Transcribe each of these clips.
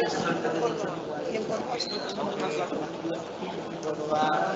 Y en Córdoba sí somos más bajas. En Córdoba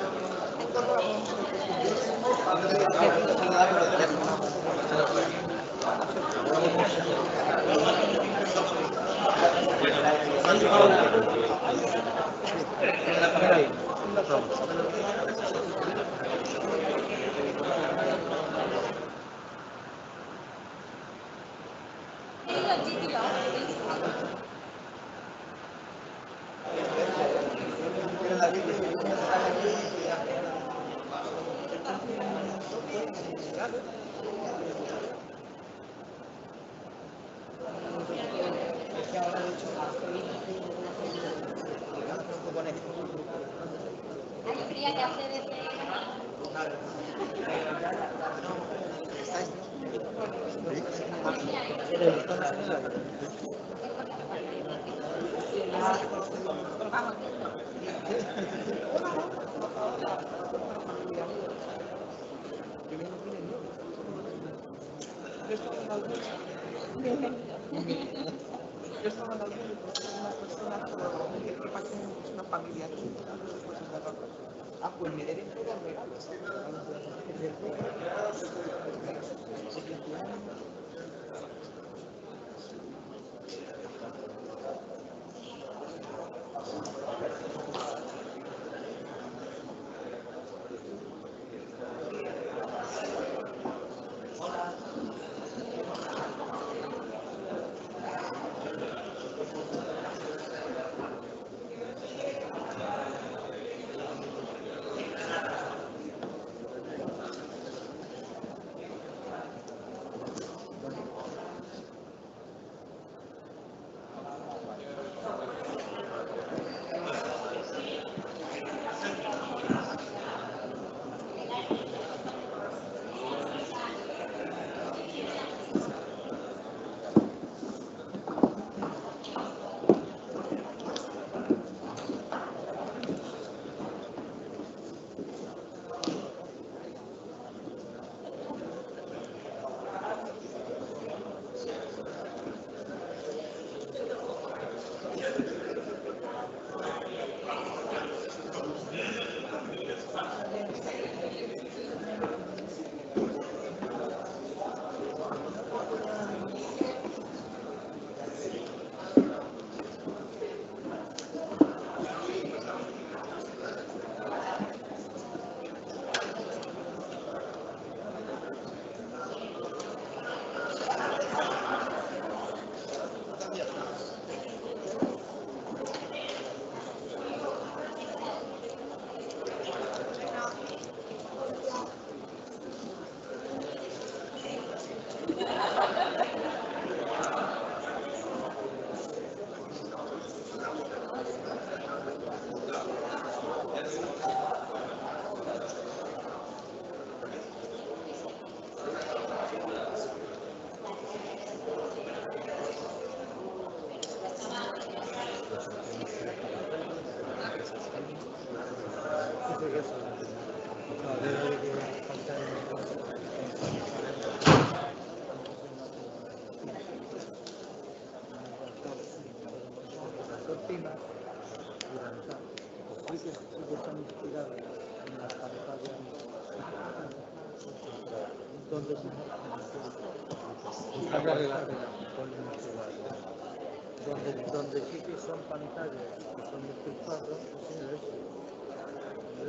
donde sí que son pantallas que son de pulsado, es en el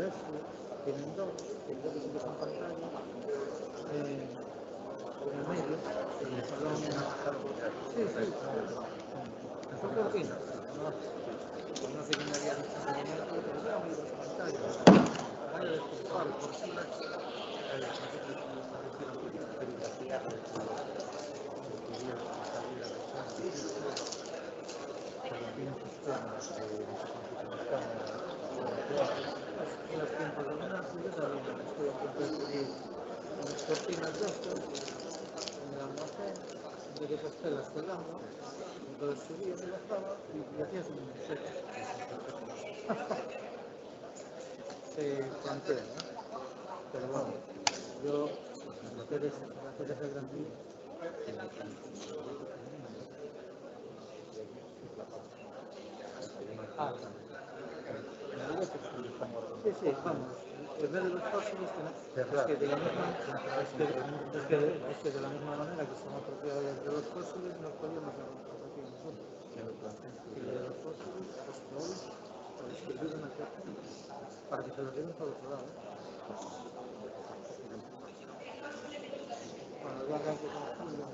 este tienen dos, que creo que sí que son pantallas, en el medio, en el salón, sí, ¿eso qué opinas? No sé quién me había dicho en ese momento, pero yo amigo de pantallas, para de pulsado, por sí, los tiempos del gimnasio, yo también estoy a punto de pedir unas cortinas de estas en el almacén, de que esas telas colgando, entonces subía, me bajaba y hacía su seco. Se plantea, ¿no? Pero bueno, yo, la tele es grandísima. Sí, vamos, en vez de los fósiles, es que de la manera que son apropiados de los fósiles, no podíamos apropiar nosotros. Que de los fósiles, los peores, los que viven aquí, para que se los lleven por otro lado. Bueno, ya arranque con Julio.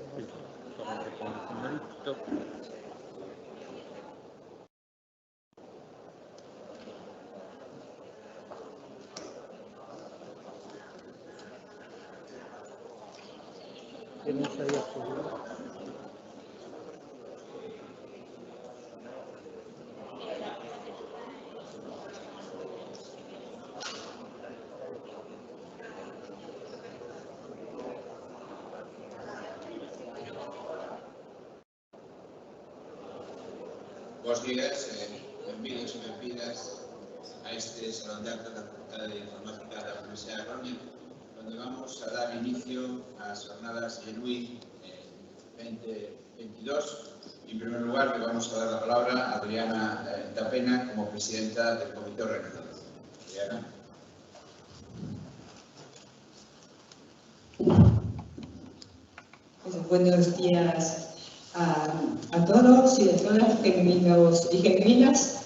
Tienes ahí a Julio. Buenos días, bienvenidos y bienvenidas a este Salón de Actos de la Facultad de Informática de la Universidad de Coruña, donde vamos a dar inicio a las jornadas GENUI 2022. En primer lugar, le vamos a dar la palabra a Adriana Tapena como presidenta del Comité Organizador. Adriana. Buenos días a todos y a todas, genuinos y genuinas.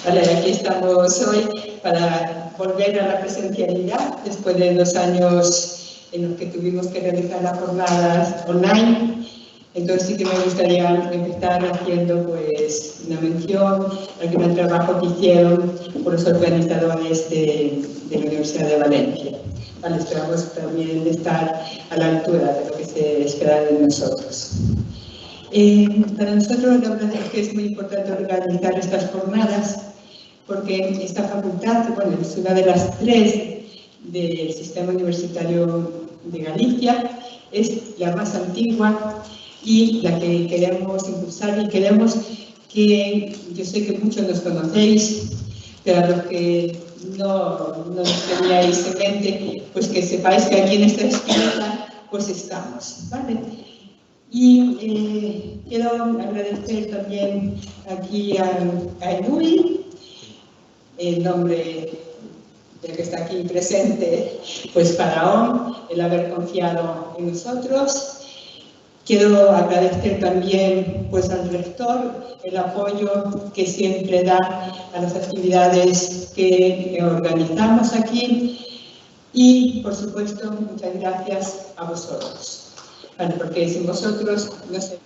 Vale, aquí estamos hoy para volver a la presencialidad después de 2 años en los que tuvimos que realizar las jornadas online. Entonces sí que me gustaría empezar haciendo pues una mención al gran trabajo que hicieron por los organizadores de la Universidad de Valencia. Vale, esperamos también estar a la altura de lo que se espera de nosotros. Para nosotros la verdad es que es muy importante organizar estas jornadas porque esta facultad, bueno, es una de las 3 del sistema universitario de Galicia, es la más antigua y la que queremos impulsar y queremos que, yo sé que muchos nos conocéis, pero a los que no nos teníais en mente, pues que sepáis que aquí en esta esquina pues estamos, ¿vale? Y quiero agradecer también aquí a Enui, en nombre del que está aquí presente, pues Faraón, el haber confiado en nosotros. Quiero agradecer también pues al rector el apoyo que siempre da a las actividades que organizamos aquí y, por supuesto, muchas gracias a vosotros. Bueno, porque sin vosotros no sé.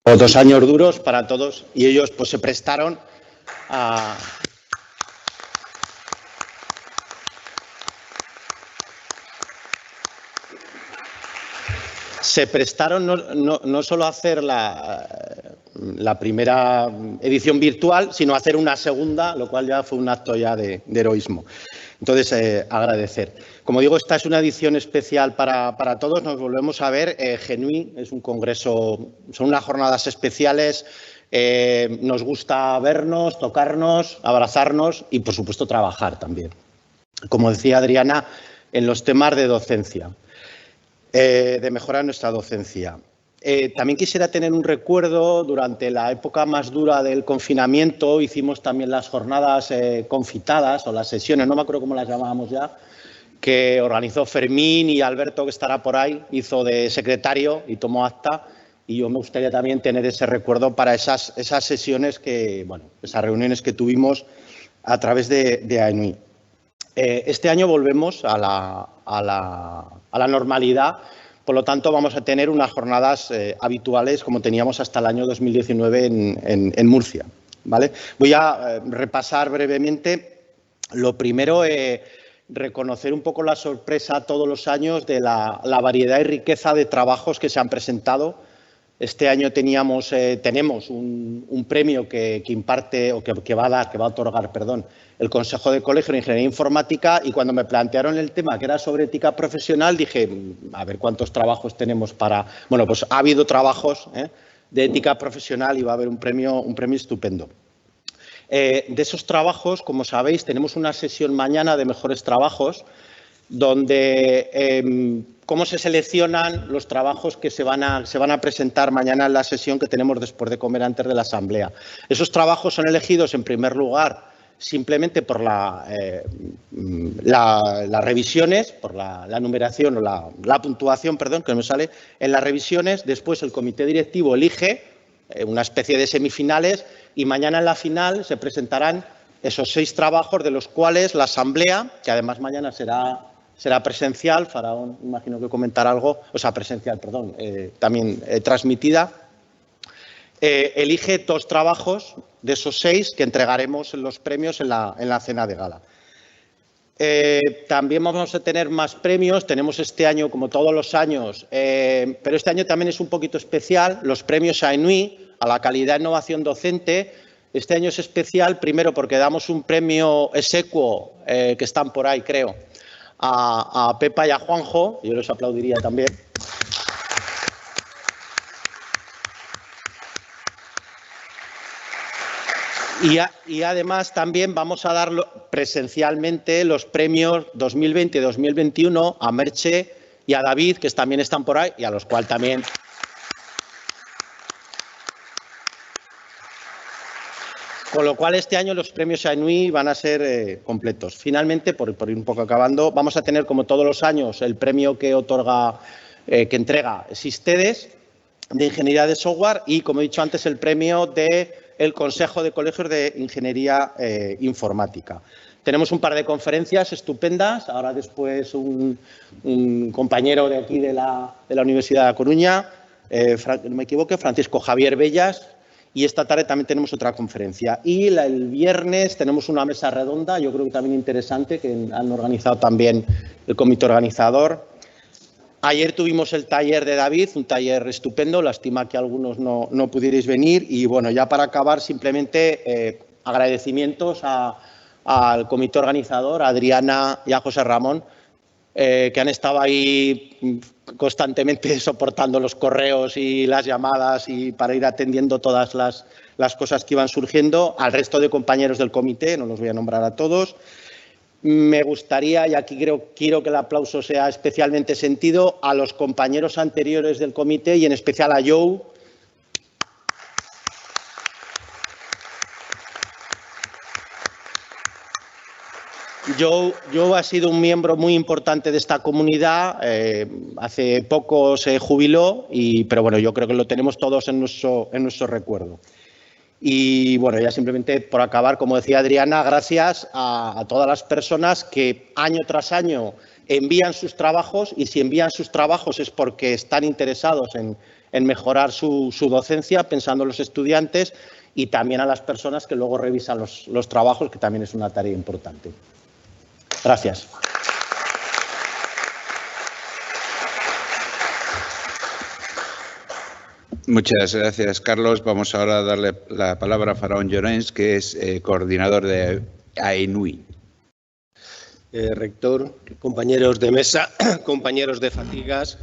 O 2 años duros para todos y ellos pues se prestaron a... Se prestaron no solo a hacer la primera edición virtual, sino a hacer una segunda, lo cual ya fue un acto ya de heroísmo. Entonces, agradecer. Como digo, esta es una edición especial para todos. Nos volvemos a ver. GENUI es un congreso, son unas jornadas especiales. Nos gusta vernos, tocarnos, abrazarnos y, por supuesto, trabajar también. Como decía Adriana, en los temas de docencia, de mejorar nuestra docencia. También quisiera tener un recuerdo. Durante la época más dura del confinamiento hicimos también las jornadas confitadas o las sesiones, no me acuerdo cómo las llamábamos ya, que organizó Fermín, y Alberto, que estará por ahí, hizo de secretario y tomó acta. Y yo me gustaría también tener ese recuerdo para esas sesiones esas reuniones que tuvimos a través de AENUI. Este año volvemos a la normalidad. Por lo tanto, vamos a tener unas jornadas habituales como teníamos hasta el año 2019 en Murcia, ¿vale? Voy a repasar brevemente. Lo primero, reconocer un poco la sorpresa todos los años de la variedad y riqueza de trabajos que se han presentado. Este año tenemos un premio que imparte o que va a otorgar el Consejo de Colegio de Ingeniería Informática, y cuando me plantearon el tema, que era sobre ética profesional, dije, a ver cuántos trabajos tenemos para… Bueno, pues ha habido trabajos de ética profesional y va a haber un premio estupendo. De esos trabajos, como sabéis, tenemos una sesión mañana de mejores trabajos, donde cómo se seleccionan los trabajos que se van a presentar mañana en la sesión que tenemos después de comer antes de la asamblea. Esos trabajos son elegidos, en primer lugar, simplemente por las revisiones, por la numeración o la puntuación, perdón, que me sale en las revisiones. Después el comité directivo elige una especie de semifinales, y mañana en la final se presentarán esos 6 trabajos, de los cuales la asamblea, que además mañana será presencial, Faraón imagino que comentará algo, o sea, presencial, perdón, también transmitida, elige 2 trabajos de esos 6 que entregaremos los premios en la cena de gala. También vamos a tener más premios. Tenemos este año, como todos los años, pero este año también es un poquito especial, los premios AENUI a la calidad e innovación docente. Este año es especial, primero porque damos un premio exequo, que están por ahí, creo, a Pepa y a Juanjo. Yo les aplaudiría también. Y además también vamos a dar presencialmente los premios 2020 y 2021 a Merche y a David, que también están por ahí, y a los cuales también… Con lo cual, este año los premios AENUI van a ser completos. Finalmente, por ir un poco acabando, vamos a tener, como todos los años, el premio que entrega Sistedes, de Ingeniería de Software, y, como he dicho antes, el premio del Consejo de Colegios de Ingeniería Informática. Tenemos un par de conferencias estupendas. Ahora después un compañero de aquí de la Universidad de La Coruña, no me equivoque, Francisco Javier Bellas. Y esta tarde también tenemos otra conferencia. Y el viernes tenemos una mesa redonda, yo creo que también interesante, que han organizado también el comité organizador. Ayer tuvimos el taller de David, un taller estupendo. Lástima que algunos no pudierais venir. Y bueno, ya para acabar, simplemente agradecimientos al comité organizador, a Adriana y a José Ramón, que han estado ahí constantemente soportando los correos y las llamadas, y para ir atendiendo todas las cosas que iban surgiendo. Al resto de compañeros del comité, no los voy a nombrar a todos. Me gustaría, y aquí quiero que el aplauso sea especialmente sentido, a los compañeros anteriores del comité, y en especial a Joe. Joe ha sido un miembro muy importante de esta comunidad. Hace poco se jubiló, pero bueno, yo creo que lo tenemos todos en nuestro recuerdo. Y bueno, ya simplemente por acabar, como decía Adriana, gracias a todas las personas que año tras año envían sus trabajos, y si envían sus trabajos es porque están interesados en mejorar su docencia, pensando en los estudiantes, y también a las personas que luego revisan los trabajos, que también es una tarea importante. Gracias. Muchas gracias, Carlos. Vamos ahora a darle la palabra a Faraón Llorens, que es coordinador de AENUI. Rector, compañeros de mesa, compañeros de fatigas,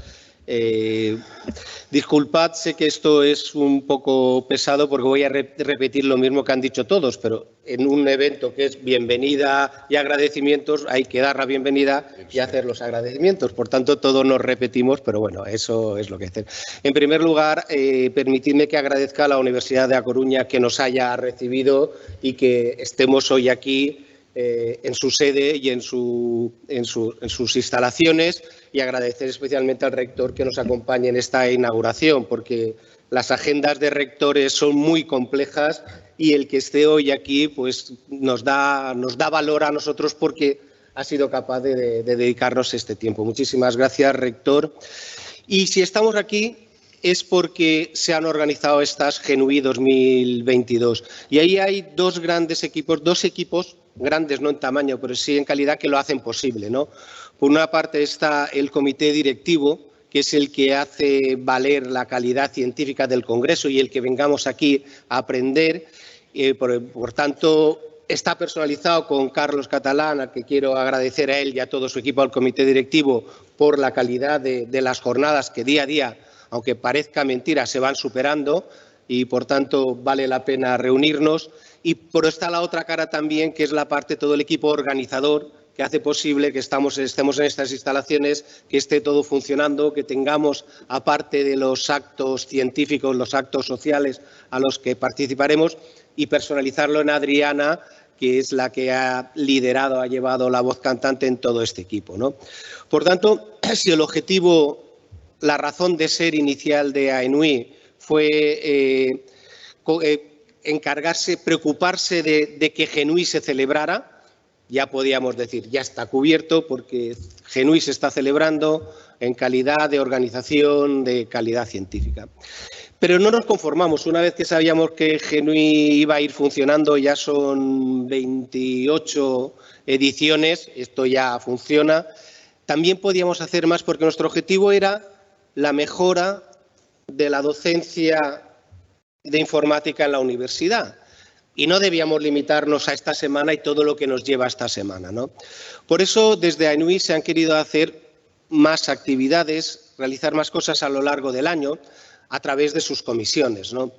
Disculpad, sé que esto es un poco pesado porque voy a repetir lo mismo que han dicho todos, pero en un evento que es bienvenida y agradecimientos hay que dar la bienvenida y hacer los agradecimientos. Por tanto, todos nos repetimos, pero bueno, eso es lo que hacer. En primer lugar, permitidme que agradezca a la Universidad de A Coruña que nos haya recibido y que estemos hoy aquí en su sede y en sus instalaciones, y agradecer especialmente al rector que nos acompañe en esta inauguración, porque las agendas de rectores son muy complejas y el que esté hoy aquí pues nos da valor a nosotros porque ha sido capaz de dedicarnos este tiempo. Muchísimas gracias, rector. Y si estamos aquí es porque se han organizado estas GENUI 2022. Y ahí hay dos equipos grandes, no en tamaño, pero sí en calidad, que lo hacen posible, ¿no? Por una parte está el comité directivo, que es el que hace valer la calidad científica del Congreso y el que vengamos aquí a aprender. Por tanto, está personalizado con Carlos Catalán, al que quiero agradecer a él y a todo su equipo, al comité directivo, por la calidad de las jornadas que día a día, aunque parezca mentira, se van superando y, por tanto, vale la pena reunirnos. Pero está la otra cara también, que es la parte, todo el equipo organizador, que hace posible que estemos en estas instalaciones, que esté todo funcionando, que tengamos, aparte de los actos científicos, los actos sociales a los que participaremos, y personalizarlo en Adriana, que es la que ha liderado, ha llevado la voz cantante en todo este equipo, ¿no? Por tanto, si el objetivo, la razón de ser inicial de AENUI fue preocuparse de que GENUI se celebrara, ya podíamos decir, ya está cubierto, porque GENUI se está celebrando en calidad de organización, de calidad científica. Pero no nos conformamos. Una vez que sabíamos que GENUI iba a ir funcionando, ya son 28 ediciones, esto ya funciona, también podíamos hacer más, porque nuestro objetivo era la mejora de la docencia de informática en la universidad. Y no debíamos limitarnos a esta semana y todo lo que nos lleva a esta semana, ¿no? Por eso, desde AENUI se han querido hacer más actividades, realizar más cosas a lo largo del año a través de sus comisiones, ¿no?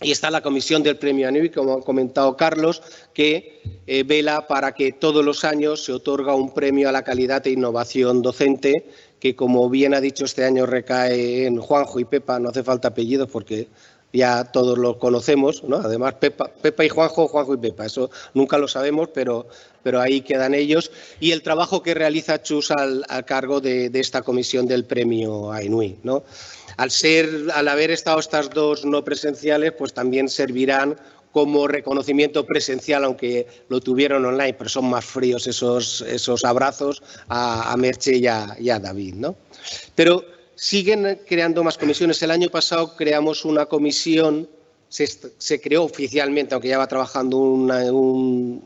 Y está la comisión del Premio AENUI, como ha comentado Carlos, que vela para que todos los años se otorga un premio a la calidad e innovación docente, que, como bien ha dicho, este año recae en Juanjo y Pepa. No hace falta apellidos porque ya todos lo conocemos, ¿no? Además, Pepa y Juanjo, Juanjo y Pepa, eso nunca lo sabemos, pero ahí quedan ellos. Y el trabajo que realiza Chus al cargo de esta comisión del Premio AENUI, ¿no? Al haber estado estas dos no presenciales, pues también servirán como reconocimiento presencial, aunque lo tuvieron online, pero son más fríos esos abrazos a Merche y a David, ¿no? Pero siguen creando más comisiones. El año pasado creamos una comisión, se creó oficialmente, aunque ya va trabajando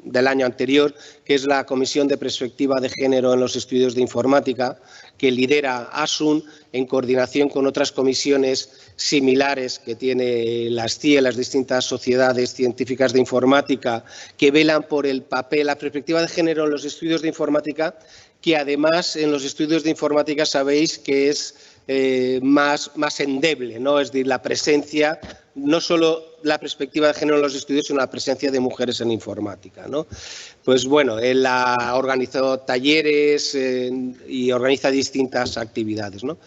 del año anterior, que es la Comisión de Perspectiva de Género en los Estudios de Informática, que lidera ASUN en coordinación con otras comisiones similares que tiene las CIE, las distintas sociedades científicas de informática, que velan por el papel, la perspectiva de género en los estudios de informática, que además en los estudios de informática sabéis que es más endeble, ¿no? Es decir, la presencia, no solo la perspectiva de género en los estudios, sino la presencia de mujeres en informática, ¿no? Pues bueno, él ha organizado talleres y organiza distintas actividades, ¿no?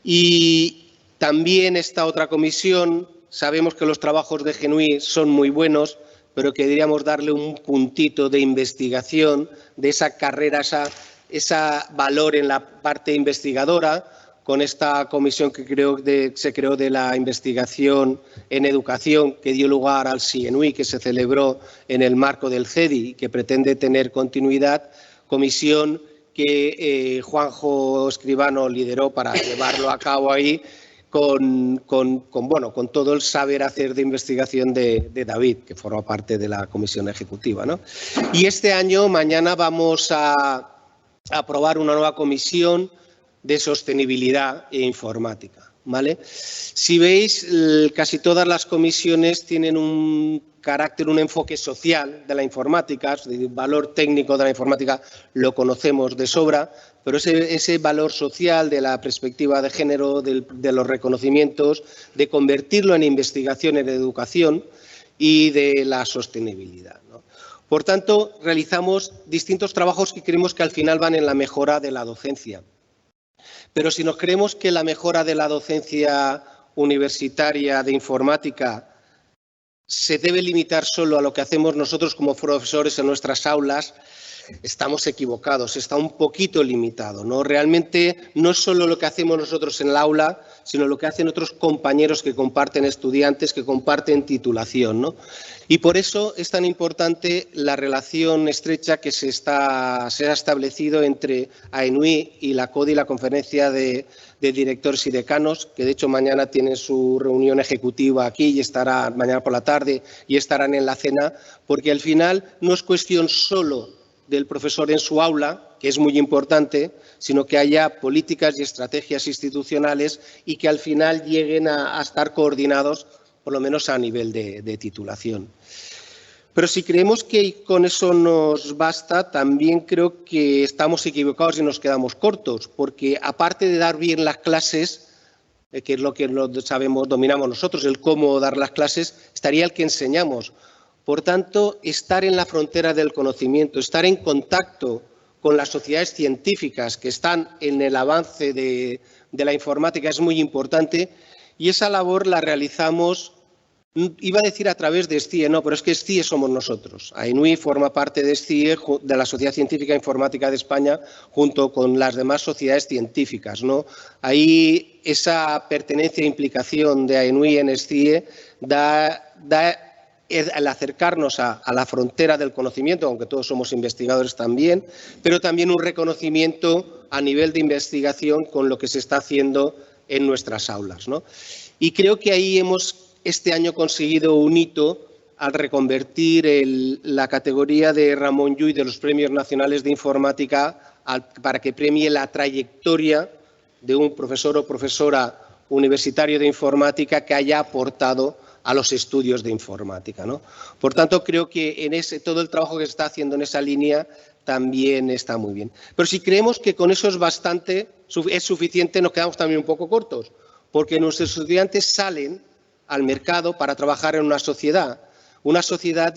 Y también esta otra comisión, sabemos que los trabajos de GENUI son muy buenos, pero queríamos darle un puntito de investigación, de esa carrera, esa valor en la parte investigadora, con esta comisión que se creó de la investigación en educación, que dio lugar al SIENUI, que se celebró en el marco del CEDI, que pretende tener continuidad, comisión que Juanjo Escribano lideró para llevarlo a cabo ahí, con todo el saber hacer de investigación de David, que forma parte de la comisión ejecutiva, ¿no? Y este año, mañana, vamos a aprobar una nueva comisión de sostenibilidad e informática, ¿vale? Si veis, casi todas las comisiones tienen un carácter, un enfoque social de la informática, el valor técnico de la informática lo conocemos de sobra, pero ese valor social de la perspectiva de género, de los reconocimientos, de convertirlo en investigación en educación y de la sostenibilidad, ¿no? Por tanto, realizamos distintos trabajos que creemos que al final van en la mejora de la docencia. Pero si nos creemos que la mejora de la docencia universitaria de informática se debe limitar solo a lo que hacemos nosotros como profesores en nuestras aulas, estamos equivocados, está un poquito limitado, ¿no? Realmente no es solo lo que hacemos nosotros en el aula, sino lo que hacen otros compañeros que comparten estudiantes, que comparten titulación, ¿no? Y por eso es tan importante la relación estrecha que se ha establecido entre AENUI y la CODI, la Conferencia de Directores y Decanos, que de hecho mañana tienen su reunión ejecutiva aquí y estará mañana por la tarde y estarán en la cena, porque al final no es cuestión solo del profesor en su aula, que es muy importante, sino que haya políticas y estrategias institucionales y que al final lleguen a estar coordinados, por lo menos a nivel de titulación. Pero si creemos que con eso nos basta, también creo que estamos equivocados y nos quedamos cortos, porque aparte de dar bien las clases, que es lo que sabemos, dominamos nosotros, el cómo dar las clases, estaría el que enseñamos. Por tanto, estar en la frontera del conocimiento, estar en contacto con las sociedades científicas que están en el avance de la informática es muy importante y esa labor la realizamos, iba a decir a través de SCIE, no, pero es que SCIE somos nosotros. AENUI forma parte de SCIE, de la Sociedad Científica Informática de España, junto con las demás sociedades científicas, ¿no? Ahí esa pertenencia e implicación de AENUI en SCIE da al acercarnos a la frontera del conocimiento, aunque todos somos investigadores también, pero también un reconocimiento a nivel de investigación con lo que se está haciendo en nuestras aulas, ¿no? Y creo que ahí hemos este año conseguido un hito al reconvertir la categoría de Ramón Llull de los Premios Nacionales de Informática para que premie la trayectoria de un profesor o profesora universitario de informática que haya aportado a los estudios de informática, ¿no? Por tanto, creo que todo el trabajo que se está haciendo en esa línea también está muy bien. Pero si creemos que con eso es suficiente, nos quedamos también un poco cortos, porque nuestros estudiantes salen al mercado para trabajar en una sociedad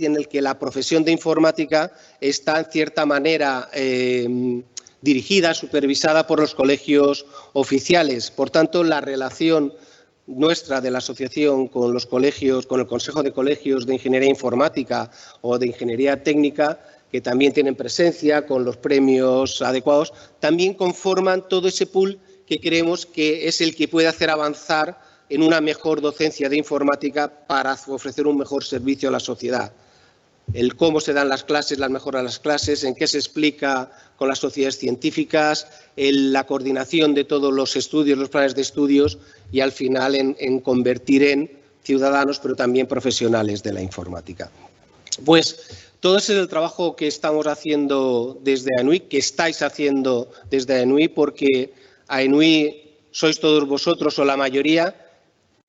en la que la profesión de informática está en cierta manera dirigida, supervisada por los colegios oficiales. Por tanto, la relación nuestra de la asociación con los colegios, con el Consejo de Colegios de Ingeniería Informática o de Ingeniería Técnica, que también tienen presencia con los premios adecuados, también conforman todo ese pool que creemos que es el que puede hacer avanzar en una mejor docencia de informática para ofrecer un mejor servicio a la sociedad. El cómo se dan las clases, las mejoras de las clases, en qué se explica con las sociedades científicas, la coordinación de todos los estudios, los planes de estudios y al final en convertir en ciudadanos, pero también profesionales de la informática. Pues todo ese es el trabajo que estamos haciendo desde AENUI, que estáis haciendo desde AENUI, porque AENUI sois todos vosotros o la mayoría.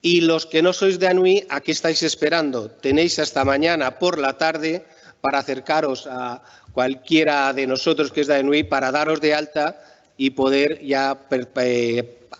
Y los que no sois de AENUI, ¿a qué estáis esperando? Tenéis hasta mañana por la tarde para acercaros a cualquiera de nosotros que es de AENUI para daros de alta y poder ya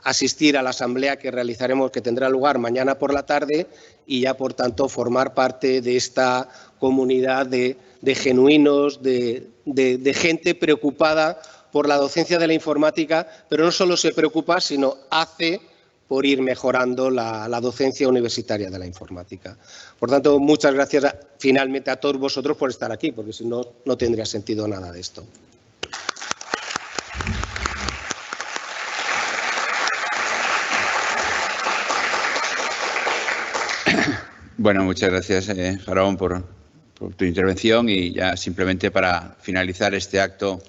asistir a la asamblea que realizaremos, que tendrá lugar mañana por la tarde y ya, por tanto, formar parte de esta comunidad de genuinos, de gente preocupada por la docencia de la informática, pero no solo se preocupa, sino hace por ir mejorando la docencia universitaria de la informática. Por tanto, muchas gracias finalmente a todos vosotros por estar aquí, porque si no, no tendría sentido nada de esto. Bueno, muchas gracias, Faraón, por tu intervención y ya simplemente para finalizar este acto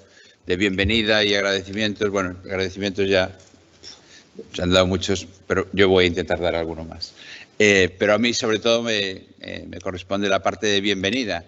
de bienvenida y agradecimientos. Bueno, agradecimientos ya se han dado muchos, pero yo voy a intentar dar alguno más. Pero a mí, sobre todo, me corresponde la parte de bienvenida.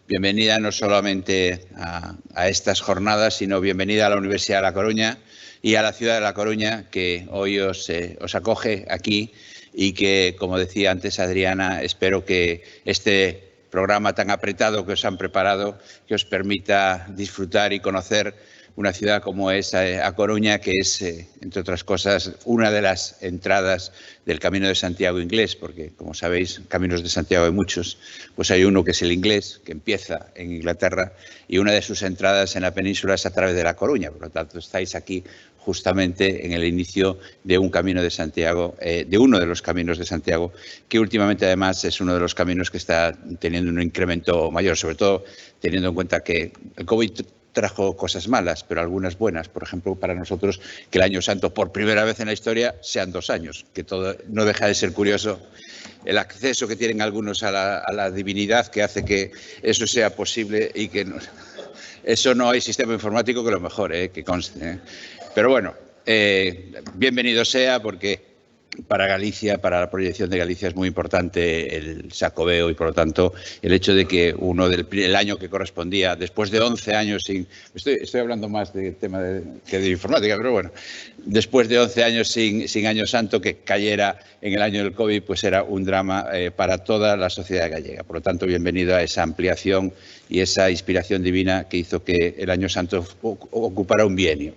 Bienvenida no solamente a estas jornadas, sino bienvenida a la Universidad de La Coruña y a la ciudad de La Coruña, que hoy os acoge aquí y que, como decía antes Adriana, espero que este programa tan apretado que os han preparado, que os permita disfrutar y conocer una ciudad como es A Coruña, que es, entre otras cosas, una de las entradas del Camino de Santiago inglés, porque, como sabéis, caminos de Santiago hay muchos, pues hay uno que es el inglés, que empieza en Inglaterra, y una de sus entradas en la península es a través de La Coruña. Por lo tanto, estáis aquí justamente en el inicio de un camino de Santiago, de uno de los caminos de Santiago, que últimamente además es uno de los caminos que está teniendo un incremento mayor, sobre todo teniendo en cuenta que el COVID trajo cosas malas, pero algunas buenas. Por ejemplo, para nosotros, que el Año Santo, por primera vez en la historia, sean 2 años, que todo no deja de ser curioso el acceso que tienen algunos a la divinidad, que hace que eso sea posible y que no, eso no hay sistema informático que lo mejore, que conste. Pero bueno, bienvenido sea, porque para Galicia, para la proyección de Galicia es muy importante el Xacobeo y, por lo tanto, el hecho de que el año que correspondía, después de 11 años sin... Estoy hablando más de tema que de informática, pero bueno, después de 11 años sin Año Santo, que cayera en el año del COVID, pues era un drama para toda la sociedad gallega. Por lo tanto, bienvenido a esa ampliación y esa inspiración divina que hizo que el Año Santo ocupara un bienio.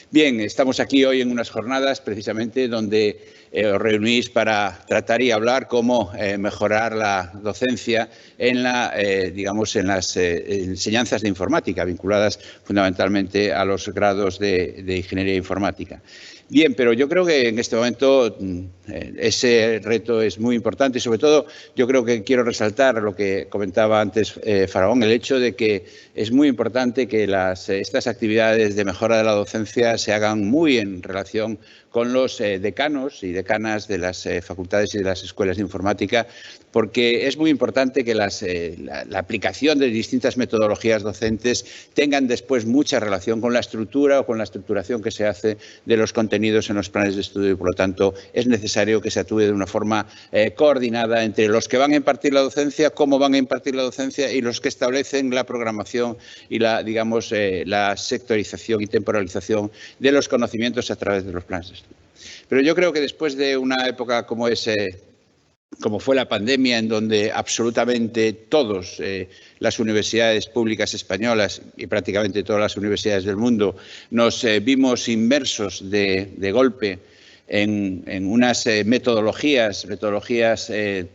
Bien, estamos aquí hoy en unas jornadas precisamente donde os reunís para tratar y hablar cómo mejorar la docencia en en las enseñanzas de informática, vinculadas fundamentalmente a los grados de ingeniería informática. Bien, pero yo creo que en este momento ese reto es muy importante y, sobre todo, yo creo que quiero resaltar lo que comentaba antes Faraón, el hecho de que es muy importante que estas actividades de mejora de la docencia se hagan muy en relación con los decanos y decanas de las facultades y de las escuelas de informática, porque es muy importante que la aplicación de distintas metodologías docentes tengan después mucha relación con la estructura o con la estructuración que se hace de los contenidos en los planes de estudio y, por lo tanto, es necesario que se actúe de una forma coordinada entre los que van a impartir la docencia, cómo van a impartir la docencia y los que establecen la programación y la sectorización y temporalización de los conocimientos a través de los planes de estudio. Pero yo creo que después de una época como fue la pandemia, en donde absolutamente todas las universidades públicas españolas y prácticamente todas las universidades del mundo nos vimos inmersos de golpe en unas metodologías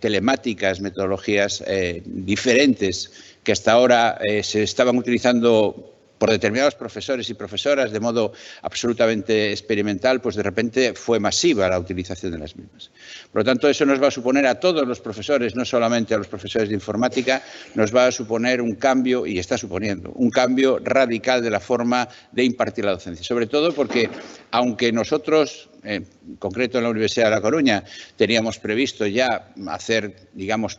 telemáticas, metodologías diferentes que hasta ahora se estaban utilizando por determinados profesores y profesoras de modo absolutamente experimental, pues de repente fue masiva la utilización de las mismas. Por lo tanto, eso nos va a suponer a todos los profesores, no solamente a los profesores de informática, nos va a suponer un cambio, y está suponiendo, un cambio radical de la forma de impartir la docencia. Sobre todo porque, aunque nosotros, en concreto en la Universidad de La Coruña, teníamos previsto ya hacer,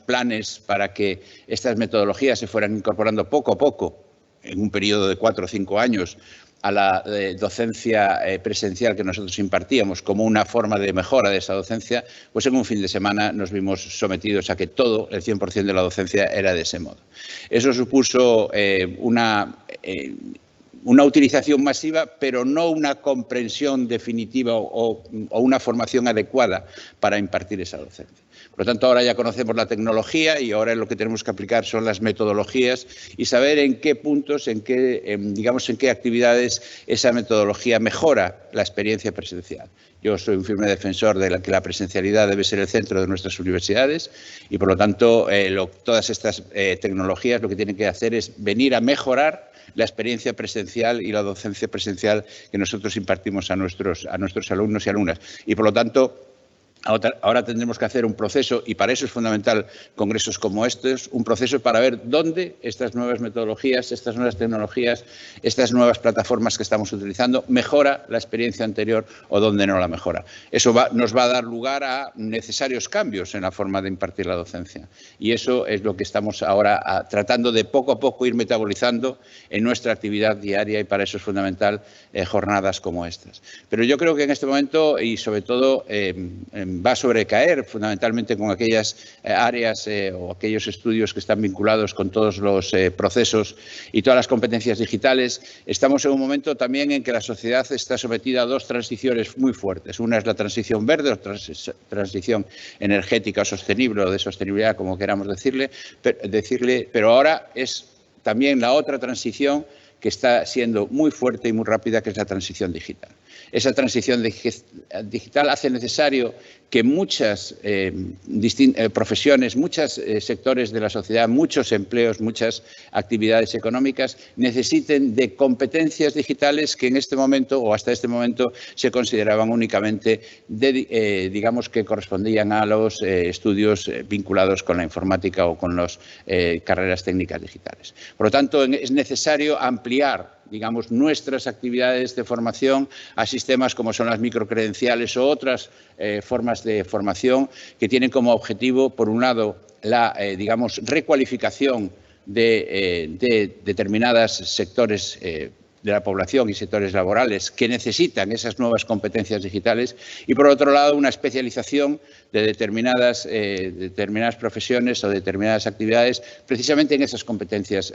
planes para que estas metodologías se fueran incorporando poco a poco, en un periodo de 4 o 5 años, a la docencia presencial que nosotros impartíamos como una forma de mejora de esa docencia, pues en un fin de semana nos vimos sometidos a que todo, el 100% de la docencia era de ese modo. Eso supuso una utilización masiva, pero no una comprensión definitiva o una formación adecuada para impartir esa docencia. Por lo tanto, ahora ya conocemos la tecnología y ahora lo que tenemos que aplicar son las metodologías y saber en qué puntos, en qué actividades esa metodología mejora la experiencia presencial. Yo soy un firme defensor de que la presencialidad debe ser el centro de nuestras universidades y, por lo tanto, todas estas tecnologías lo que tienen que hacer es venir a mejorar la experiencia presencial y la docencia presencial que nosotros impartimos a nuestros alumnos y alumnas. Y, por lo tanto, ahora tendremos que hacer un proceso, y para eso es fundamental congresos como estos, un proceso para ver dónde estas nuevas metodologías, estas nuevas tecnologías, estas nuevas plataformas que estamos utilizando mejora la experiencia anterior o dónde no la mejora. Eso nos va a dar lugar a necesarios cambios en la forma de impartir la docencia. Y eso es lo que estamos ahora tratando de poco a poco ir metabolizando en nuestra actividad diaria, y para eso es fundamental jornadas como estas. Pero yo creo que en este momento, y sobre todo va a sobrecaer fundamentalmente con aquellas áreas o aquellos estudios que están vinculados con todos los procesos y todas las competencias digitales. Estamos en un momento también en que la sociedad está sometida a 2 transiciones muy fuertes. Una es la transición verde, otra transición energética o sostenible, o de sostenibilidad, como queramos decirle, pero ahora es también la otra transición que está siendo muy fuerte y muy rápida, que es la transición digital. Esa transición digital hace necesario que muchas profesiones, muchos sectores de la sociedad, muchos empleos, muchas actividades económicas necesiten de competencias digitales que en este momento o hasta este momento se consideraban únicamente, digamos, que correspondían a los estudios vinculados con la informática o con las carreras técnicas digitales. Por lo tanto, es necesario ampliar, digamos, nuestras actividades de formación a sistemas como son las microcredenciales o otras formas de formación que tienen como objetivo, por un lado, la, digamos, recualificación de determinados sectores de la población y sectores laborales que necesitan esas nuevas competencias digitales y, por otro lado, una especialización de determinadas profesiones o determinadas actividades precisamente en esas competencias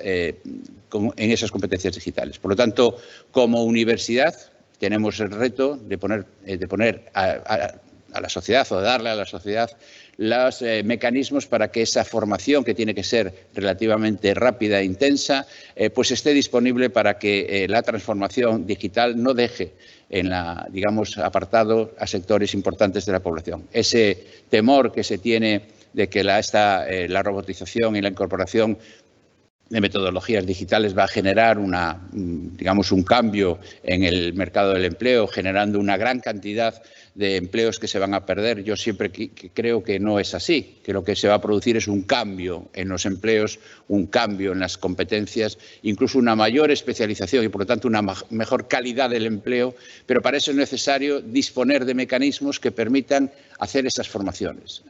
digitales. Por lo tanto, como universidad tenemos el reto de poner a la sociedad o de darle a la sociedad los mecanismos para que esa formación, que tiene que ser relativamente rápida e intensa, pues esté disponible para que la transformación digital no deje digamos, apartado a sectores importantes de la población. Ese temor que se tiene de que la robotización y la incorporación de metodologías digitales va a generar digamos, un cambio en el mercado del empleo, generando una gran cantidad de empleos que se van a perder. Yo siempre creo que no es así, que lo que se va a producir es un cambio en los empleos, un cambio en las competencias, incluso una mayor especialización y, por lo tanto, una mejor calidad del empleo, pero para eso es necesario disponer de mecanismos que permitan hacer esas formaciones.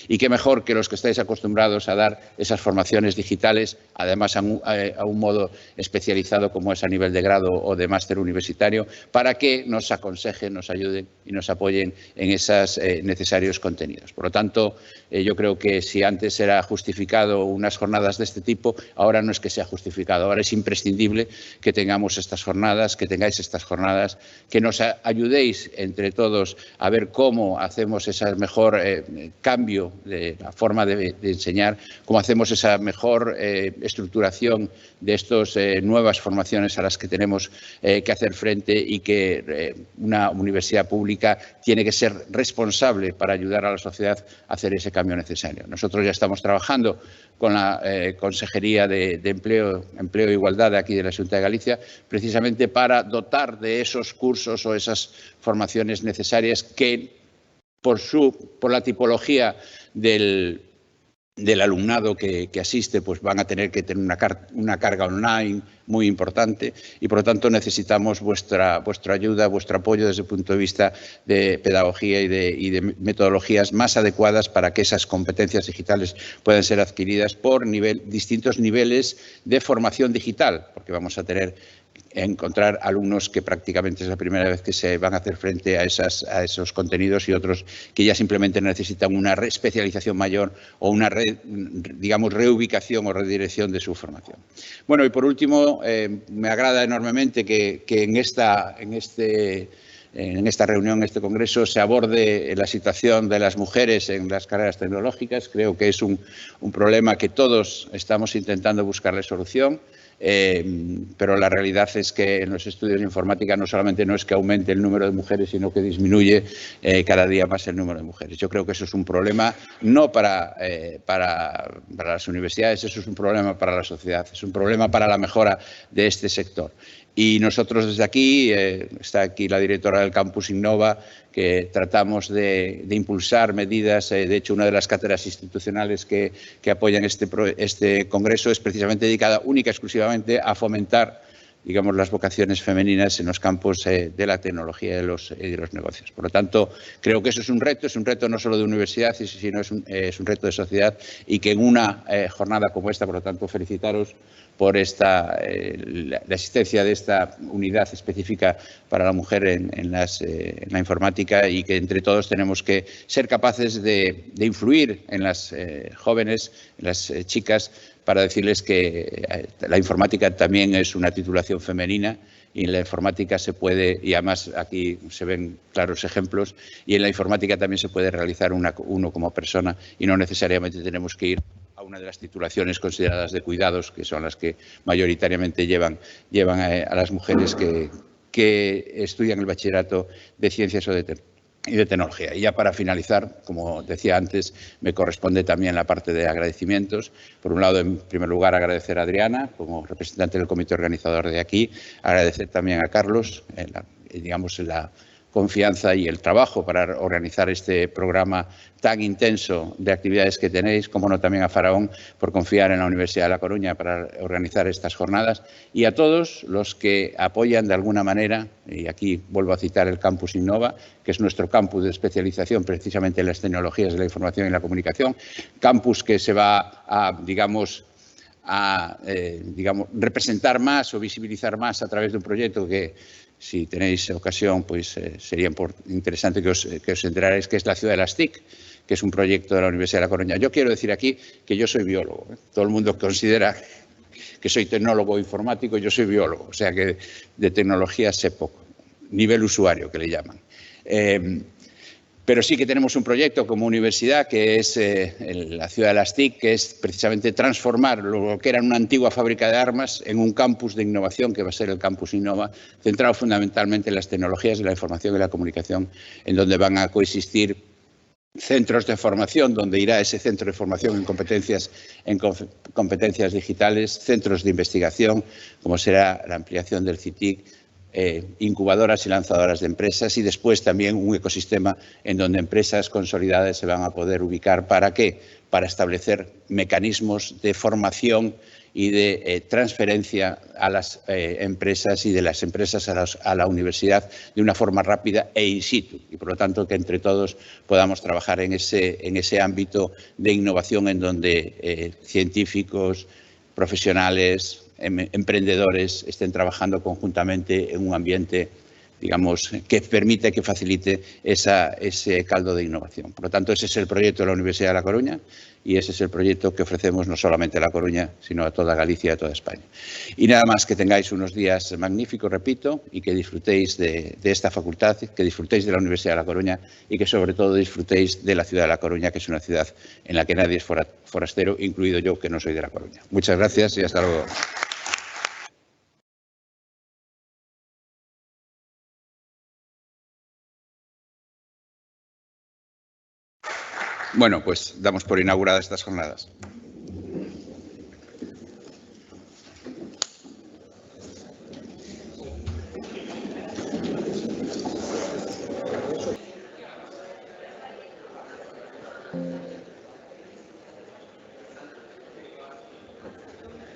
Y qué mejor que los que estáis acostumbrados a dar esas formaciones digitales, además a un modo especializado como es a nivel de grado o de máster universitario, para que nos aconsejen, nos ayuden y nos apoyen en esos necesarios contenidos. Por lo tanto, yo creo que si antes era justificado unas jornadas de este tipo, ahora no es que sea justificado, ahora es imprescindible que tengamos estas jornadas, que tengáis estas jornadas, que nos ayudéis entre todos a ver cómo hacemos ese mejor cambio de la forma de enseñar, cómo hacemos esa mejor estructuración de estas nuevas formaciones a las que tenemos que hacer frente y que una universidad pública tiene que ser responsable para ayudar a la sociedad a hacer ese cambio necesario. Nosotros ya estamos trabajando con la Consejería de Empleo e Igualdad de aquí de la Xunta de Galicia, precisamente para dotar de esos cursos o esas formaciones necesarias que, por la tipología del alumnado que asiste, pues van a tener que tener una carga online muy importante y, por lo tanto, necesitamos vuestra ayuda, vuestro apoyo desde el punto de vista de pedagogía y de metodologías más adecuadas para que esas competencias digitales puedan ser adquiridas por distintos niveles de formación digital, porque vamos a encontrar alumnos que prácticamente es la primera vez que se van a hacer frente a esos contenidos y otros que ya simplemente necesitan una especialización mayor o una digamos, reubicación o redirección de su formación. Bueno, y por último, me agrada enormemente que en esta reunión, en este congreso, se aborde la situación de las mujeres en las carreras tecnológicas. Creo que es un problema que todos estamos intentando buscarle solución. Pero la realidad es que en los estudios de informática no solamente no es que aumente el número de mujeres, sino que disminuye cada día más el número de mujeres. Yo creo que eso es un problema no para las universidades, eso es un problema para la sociedad, es un problema para la mejora de este sector. Y nosotros desde aquí, está aquí la directora del Campus Innova, que tratamos de impulsar medidas. De hecho, una de las cátedras institucionales que apoyan este congreso es precisamente dedicada única y exclusivamente a fomentar, digamos, las vocaciones femeninas en los campos de la tecnología y de los negocios. Por lo tanto, creo que eso es un reto no solo de universidad, sino es un reto de sociedad, y que en una jornada como esta, por lo tanto, felicitaros por la existencia de esta unidad específica para la mujer en la informática, y que entre todos tenemos que ser capaces de influir en las jóvenes, en las chicas, para decirles que la informática también es una titulación femenina, y en la informática se puede, y además aquí se ven claros ejemplos, y en la informática también se puede realizar uno como persona, y no necesariamente tenemos que ir a una de las titulaciones consideradas de cuidados, que son las que mayoritariamente llevan a las mujeres que estudian el bachillerato de ciencias y de tecnología. Y ya para finalizar, como decía antes, me corresponde también la parte de agradecimientos. Por un lado, en primer lugar, agradecer a Adriana como representante del comité organizador de aquí, agradecer también a Carlos, la confianza y el trabajo para organizar este programa tan intenso de actividades que tenéis, como no también a Faraón por confiar en la Universidad de La Coruña para organizar estas jornadas, y a todos los que apoyan de alguna manera, y aquí vuelvo a citar el Campus Innova, que es nuestro campus de especialización precisamente en las tecnologías de la información y la comunicación, campus que se va a, representar más o visibilizar más a través de un proyecto que, si tenéis ocasión, pues sería interesante que os enterarais, que es la Ciudad de las TIC, que es un proyecto de la Universidad de La Coruña. Yo quiero decir aquí que yo soy biólogo. Todo el mundo considera que soy tecnólogo informático, yo soy biólogo, o sea que de tecnología sé poco, nivel usuario que le llaman. Pero sí que tenemos un proyecto como universidad, que es la Ciudad de las TIC, que es precisamente transformar lo que era una antigua fábrica de armas en un campus de innovación, que va a ser el Campus Innova, centrado fundamentalmente en las tecnologías de la información y la comunicación, en donde van a coexistir centros de formación, donde irá ese centro de formación en competencias digitales, centros de investigación, como será la ampliación del CITIC, incubadoras y lanzadoras de empresas, y después también un ecosistema en donde empresas consolidadas se van a poder ubicar. ¿Para qué? Para establecer mecanismos de formación y de transferencia a las empresas y de las empresas a la universidad de una forma rápida e in situ, y por lo tanto que entre todos podamos trabajar en ese ámbito de innovación en donde científicos, profesionales, emprendedores estén trabajando conjuntamente en un ambiente, digamos, que permite, que facilite ese caldo de innovación. Por lo tanto, ese es el proyecto de la Universidad de La Coruña, y ese es el proyecto que ofrecemos no solamente a La Coruña, sino a toda Galicia y a toda España. Y nada más, que tengáis unos días magníficos, repito, y que disfrutéis de esta facultad, que disfrutéis de la Universidad de La Coruña y que sobre todo disfrutéis de la ciudad de La Coruña, que es una ciudad en la que nadie es forastero, incluido yo, que no soy de La Coruña. Muchas gracias y hasta luego. Bueno, pues damos por inauguradas estas jornadas.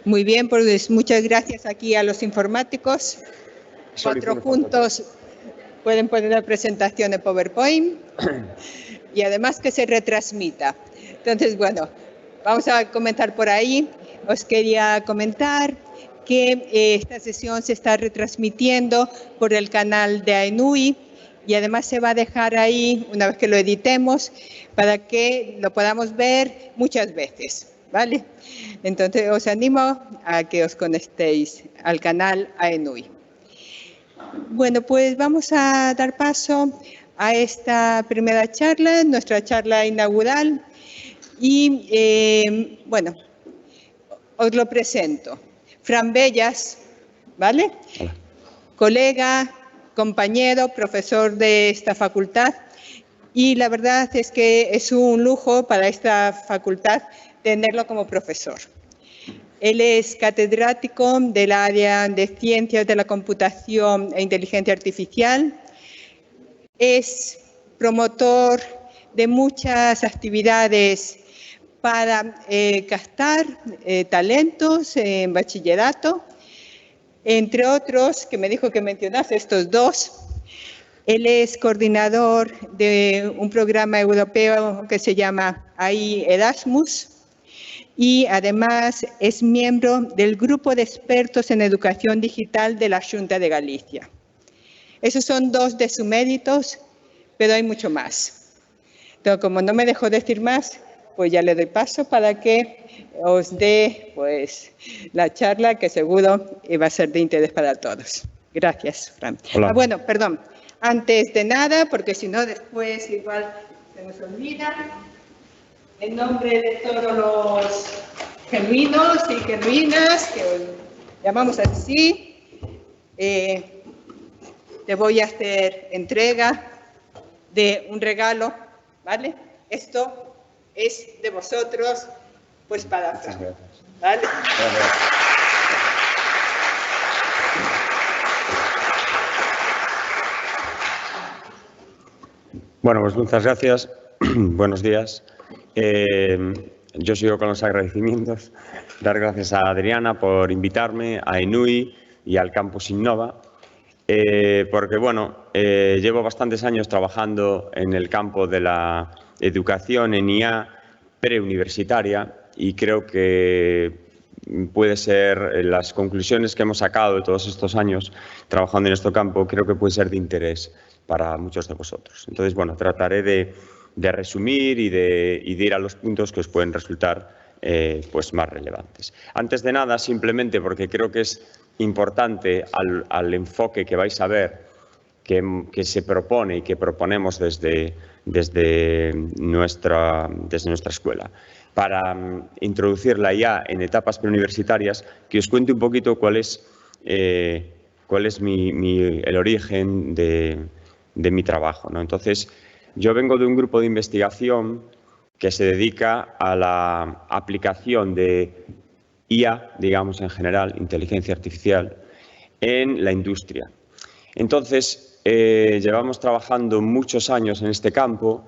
Muy bien, pues muchas gracias aquí a los informáticos. 4 juntos pueden poner la presentación en PowerPoint y además que se retransmita. Entonces, bueno, vamos a comenzar por ahí. Os quería comentar que esta sesión se está retransmitiendo por el canal de AENUI y además se va a dejar ahí, una vez que lo editemos, para que lo podamos ver muchas veces, ¿vale? Entonces, os animo a que os conectéis al canal AENUI. Bueno, pues vamos a dar paso a esta primera charla, nuestra charla inaugural. Y, bueno, os lo presento. Fran Bellas, ¿vale? Hola. Colega, compañero, profesor de esta facultad. Y la verdad es que es un lujo para esta facultad tenerlo como profesor. Él es catedrático del área de Ciencias de la Computación e Inteligencia Artificial. Es promotor de muchas actividades para captar talentos en bachillerato, entre otros, que me dijo que mencionase estos dos. Él es coordinador de un programa europeo que se llama AI Erasmus y además es miembro del grupo de expertos en educación digital de la Xunta de Galicia. Esos son dos de sus méritos, pero hay mucho más. Entonces, como no me dejó decir más, pues ya le doy paso para que os dé pues, la charla que seguro va a ser de interés para todos. Gracias, Fran. Hola. Bueno, perdón. Antes de nada, porque si no después igual se nos olvida. En nombre de todos los genuinos y genuinas, que llamamos así, te voy a hacer entrega de un regalo, ¿vale? Esto es de vosotros, pues para Fran, ¿vale? Bueno, pues muchas gracias. Buenos días. Yo sigo con los agradecimientos. Dar gracias a Adriana por invitarme, a ENUI y al Campus Innova, porque bueno, llevo bastantes años trabajando en el campo de la educación en IA preuniversitaria y creo que puede ser, las conclusiones que hemos sacado de todos estos años trabajando en este campo, creo que puede ser de interés para muchos de vosotros. Entonces, bueno, trataré de resumir y de ir a los puntos que os pueden resultar pues más relevantes. Antes de nada, simplemente porque creo que es importante al enfoque que vais a ver que se propone y que proponemos desde nuestra escuela para introducir la IA en etapas preuniversitarias, que os cuente un poquito cuál es el origen de mi trabajo, ¿no? Entonces, yo vengo de un grupo de investigación que se dedica a la aplicación de IA, digamos en general, inteligencia artificial, en la industria. Entonces, llevamos trabajando muchos años en este campo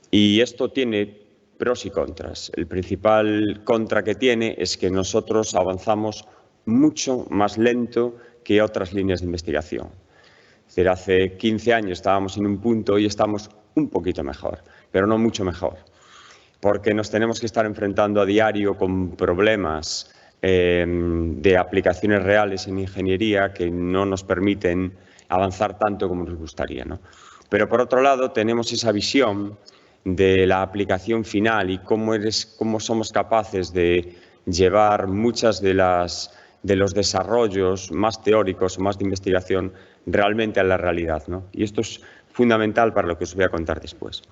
y esto tiene pros y contras. El principal contra que tiene es que nosotros avanzamos mucho más lento que otras líneas de investigación. Es decir, hace 15 años estábamos en un punto y estamos un poquito mejor, pero no mucho mejor, porque nos tenemos que estar enfrentando a diario con problemas de aplicaciones reales en ingeniería que no nos permiten avanzar tanto como nos gustaría, ¿no? Pero por otro lado tenemos esa visión de la aplicación final y cómo somos capaces de llevar muchas de los desarrollos más teóricos o más de investigación realmente a la realidad, ¿no? Y esto es fundamental para lo que os voy a contar después.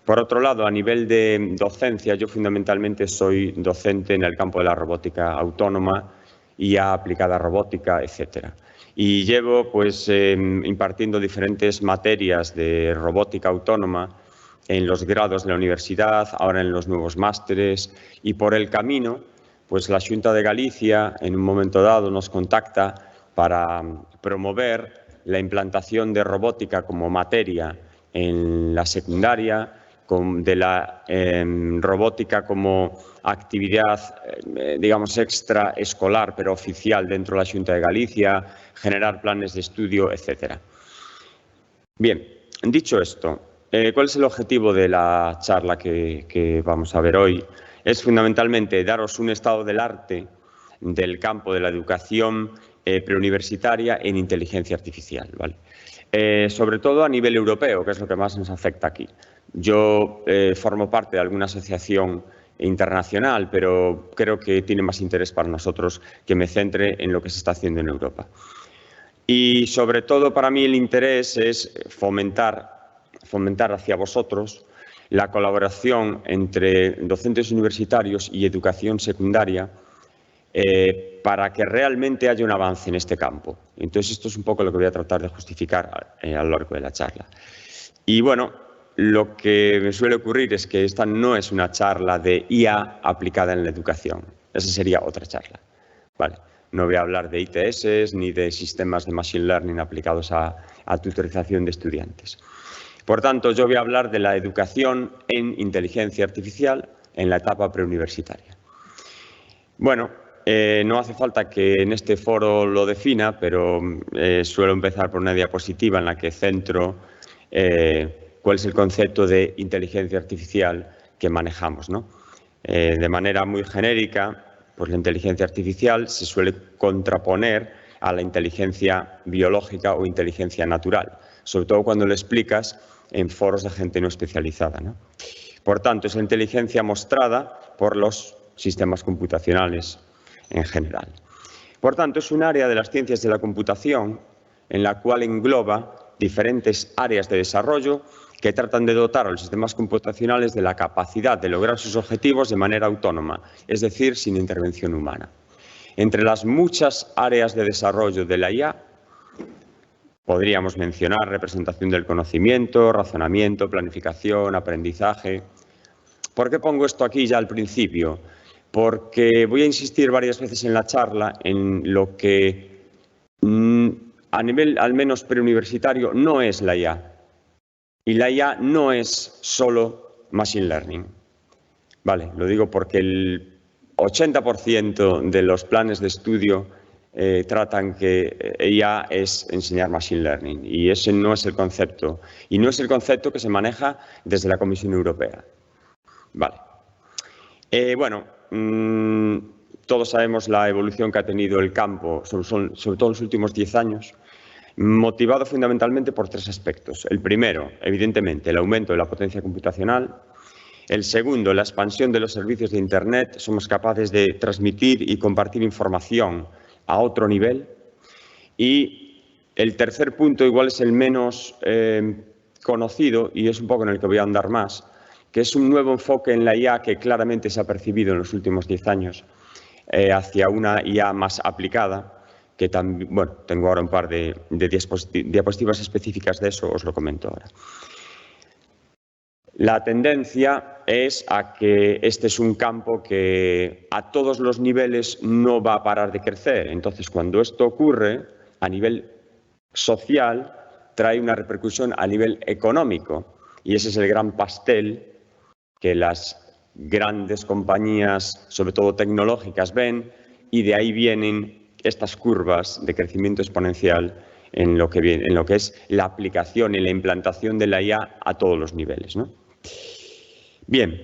Por otro lado, a nivel de docencia, yo fundamentalmente soy docente en el campo de la robótica autónoma, IA aplicada a robótica, etcétera. Y llevo pues impartiendo diferentes materias de robótica autónoma en los grados de la universidad, ahora en los nuevos másteres, y por el camino, pues la Xunta de Galicia en un momento dado nos contacta para promover la implantación de robótica como materia en la secundaria, de la robótica como actividad, digamos, extraescolar, pero oficial dentro de la Xunta de Galicia, generar planes de estudio, etcétera. Bien, dicho esto, ¿cuál es el objetivo de la charla que vamos a ver hoy? Es fundamentalmente daros un estado del arte del campo de la educación preuniversitaria en inteligencia artificial, ¿vale? Sobre todo a nivel europeo, que es lo que más nos afecta aquí. Yo formo parte de alguna asociación internacional, pero creo que tiene más interés para nosotros que me centre en lo que se está haciendo en Europa. Y sobre todo para mí el interés es fomentar hacia vosotros la colaboración entre docentes universitarios y educación secundaria para que realmente haya un avance en este campo. Entonces, esto es un poco lo que voy a tratar de justificar a lo largo de la charla. Y bueno, lo que me suele ocurrir es que esta no es una charla de IA aplicada en la educación. Esa sería otra charla, ¿vale? No voy a hablar de ITS ni de sistemas de Machine Learning aplicados a tutorización de estudiantes. Por tanto, yo voy a hablar de la educación en inteligencia artificial en la etapa preuniversitaria. Bueno, no hace falta que en este foro lo defina, pero suelo empezar por una diapositiva en la que centro cuál es el concepto de inteligencia artificial que manejamos, ¿no? De manera muy genérica, pues la inteligencia artificial se suele contraponer a la inteligencia biológica o inteligencia natural, sobre todo cuando lo explicas en foros de gente no especializada, ¿no? Por tanto, es la inteligencia mostrada por los sistemas computacionales en general. Por tanto, es un área de las ciencias de la computación en la cual engloba diferentes áreas de desarrollo que tratan de dotar a los sistemas computacionales de la capacidad de lograr sus objetivos de manera autónoma, es decir, sin intervención humana. Entre las muchas áreas de desarrollo de la IA, podríamos mencionar representación del conocimiento, razonamiento, planificación, aprendizaje. ¿Por qué pongo esto aquí ya al principio? Porque voy a insistir varias veces en la charla en lo que a nivel al menos preuniversitario no es la IA. Y la IA no es solo Machine Learning. Vale, lo digo porque el 80% de los planes de estudio tratan que IA es enseñar Machine Learning. Y ese no es el concepto. Y no es el concepto que se maneja desde la Comisión Europea. Vale. Bueno, todos sabemos la evolución que ha tenido el campo, sobre todo en los últimos 10 años, motivado fundamentalmente por 3 aspectos. El primero, evidentemente, el aumento de la potencia computacional. El segundo, la expansión de los servicios de Internet. Somos capaces de transmitir y compartir información a otro nivel. Y el tercer punto, igual es el menos conocido, y es un poco en el que voy a andar más, que es un nuevo enfoque en la IA que claramente se ha percibido en los últimos 10 años hacia una IA más aplicada, que también, bueno, tengo ahora un par de diapositivas específicas de eso, os lo comento ahora. La tendencia es a que este es un campo que a todos los niveles no va a parar de crecer. Entonces, cuando esto ocurre a nivel social, trae una repercusión a nivel económico. Y ese es el gran pastel que las grandes compañías, sobre todo tecnológicas, ven, y de ahí vienen estas curvas de crecimiento exponencial en lo que es la aplicación y la implantación de la IA a todos los niveles, ¿no? Bien,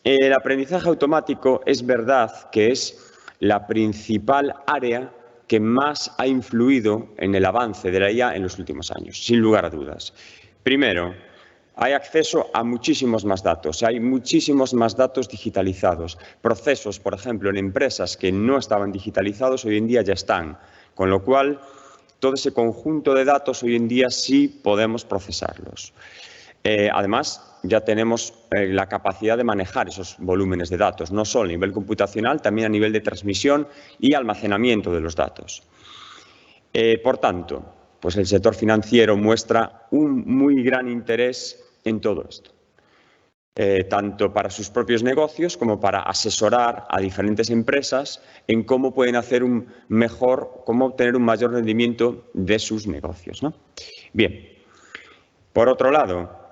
el aprendizaje automático es verdad que es la principal área que más ha influido en el avance de la IA en los últimos años, sin lugar a dudas. Primero, hay acceso a muchísimos más datos, hay muchísimos más datos digitalizados. Procesos, por ejemplo, en empresas que no estaban digitalizados, hoy en día ya están. Con lo cual, todo ese conjunto de datos hoy en día sí podemos procesarlos. Además, ya tenemos la capacidad de manejar esos volúmenes de datos, no solo a nivel computacional, también a nivel de transmisión y almacenamiento de los datos. Por tanto, pues el sector financiero muestra un muy gran interés en todo esto, tanto para sus propios negocios como para asesorar a diferentes empresas en cómo pueden hacer cómo obtener un mayor rendimiento de sus negocios, ¿no? Bien, por otro lado,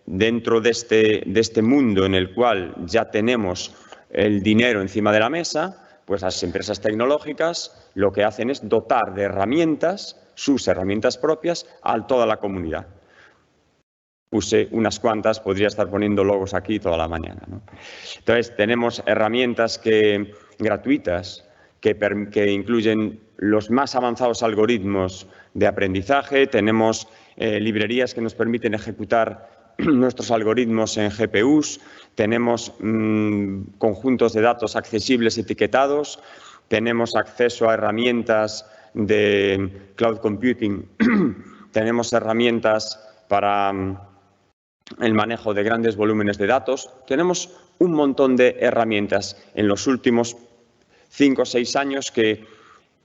dentro de este mundo en el cual ya tenemos el dinero encima de la mesa, pues las empresas tecnológicas lo que hacen es dotar de herramientas, sus herramientas propias, a toda la comunidad. Puse unas cuantas, podría estar poniendo logos aquí toda la mañana, ¿no? Entonces, tenemos herramientas gratuitas que incluyen los más avanzados algoritmos de aprendizaje, tenemos librerías que nos permiten ejecutar nuestros algoritmos en GPUs, tenemos conjuntos de datos accesibles etiquetados, tenemos acceso a herramientas de cloud computing, tenemos herramientas para el manejo de grandes volúmenes de datos. Tenemos un montón de herramientas en los últimos 5 o 6 años que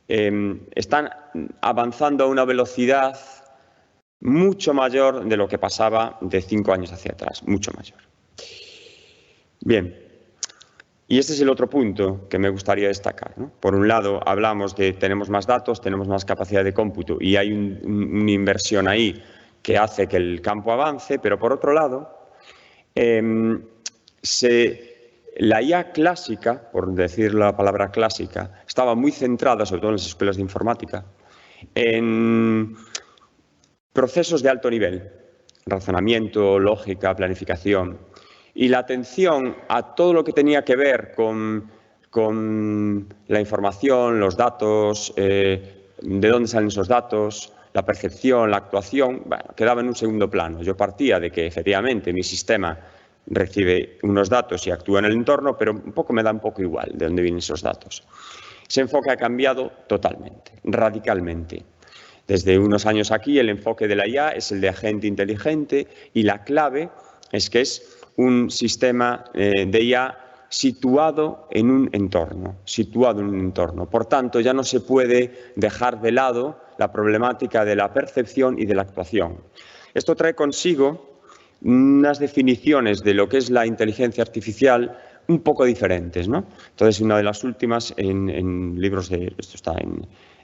están avanzando a una velocidad mucho mayor de lo que pasaba de 5 años hacia atrás, mucho mayor. Bien, y este es el otro punto que me gustaría destacar, ¿no? Por un lado, hablamos de tenemos más datos, tenemos más capacidad de cómputo y hay una inversión ahí que hace que el campo avance, pero por otro lado, la IA clásica, por decir la palabra clásica, estaba muy centrada, sobre todo en las escuelas de informática, en procesos de alto nivel, razonamiento, lógica, planificación, y la atención a todo lo que tenía que ver con la información, los datos, de dónde salen esos datos, la percepción, la actuación, bueno, quedaba en un segundo plano. Yo partía de que efectivamente mi sistema recibe unos datos y actúa en el entorno, pero me da un poco igual de dónde vienen esos datos. Ese enfoque ha cambiado totalmente, radicalmente. Desde unos años aquí el enfoque de la IA es el de agente inteligente y la clave es que es un sistema de IA situado en un entorno, Por tanto, ya no se puede dejar de lado la problemática de la percepción y de la actuación. Esto trae consigo unas definiciones de lo que es la inteligencia artificial un poco diferentes, ¿no? Entonces, una de las últimas en libros de... Esto está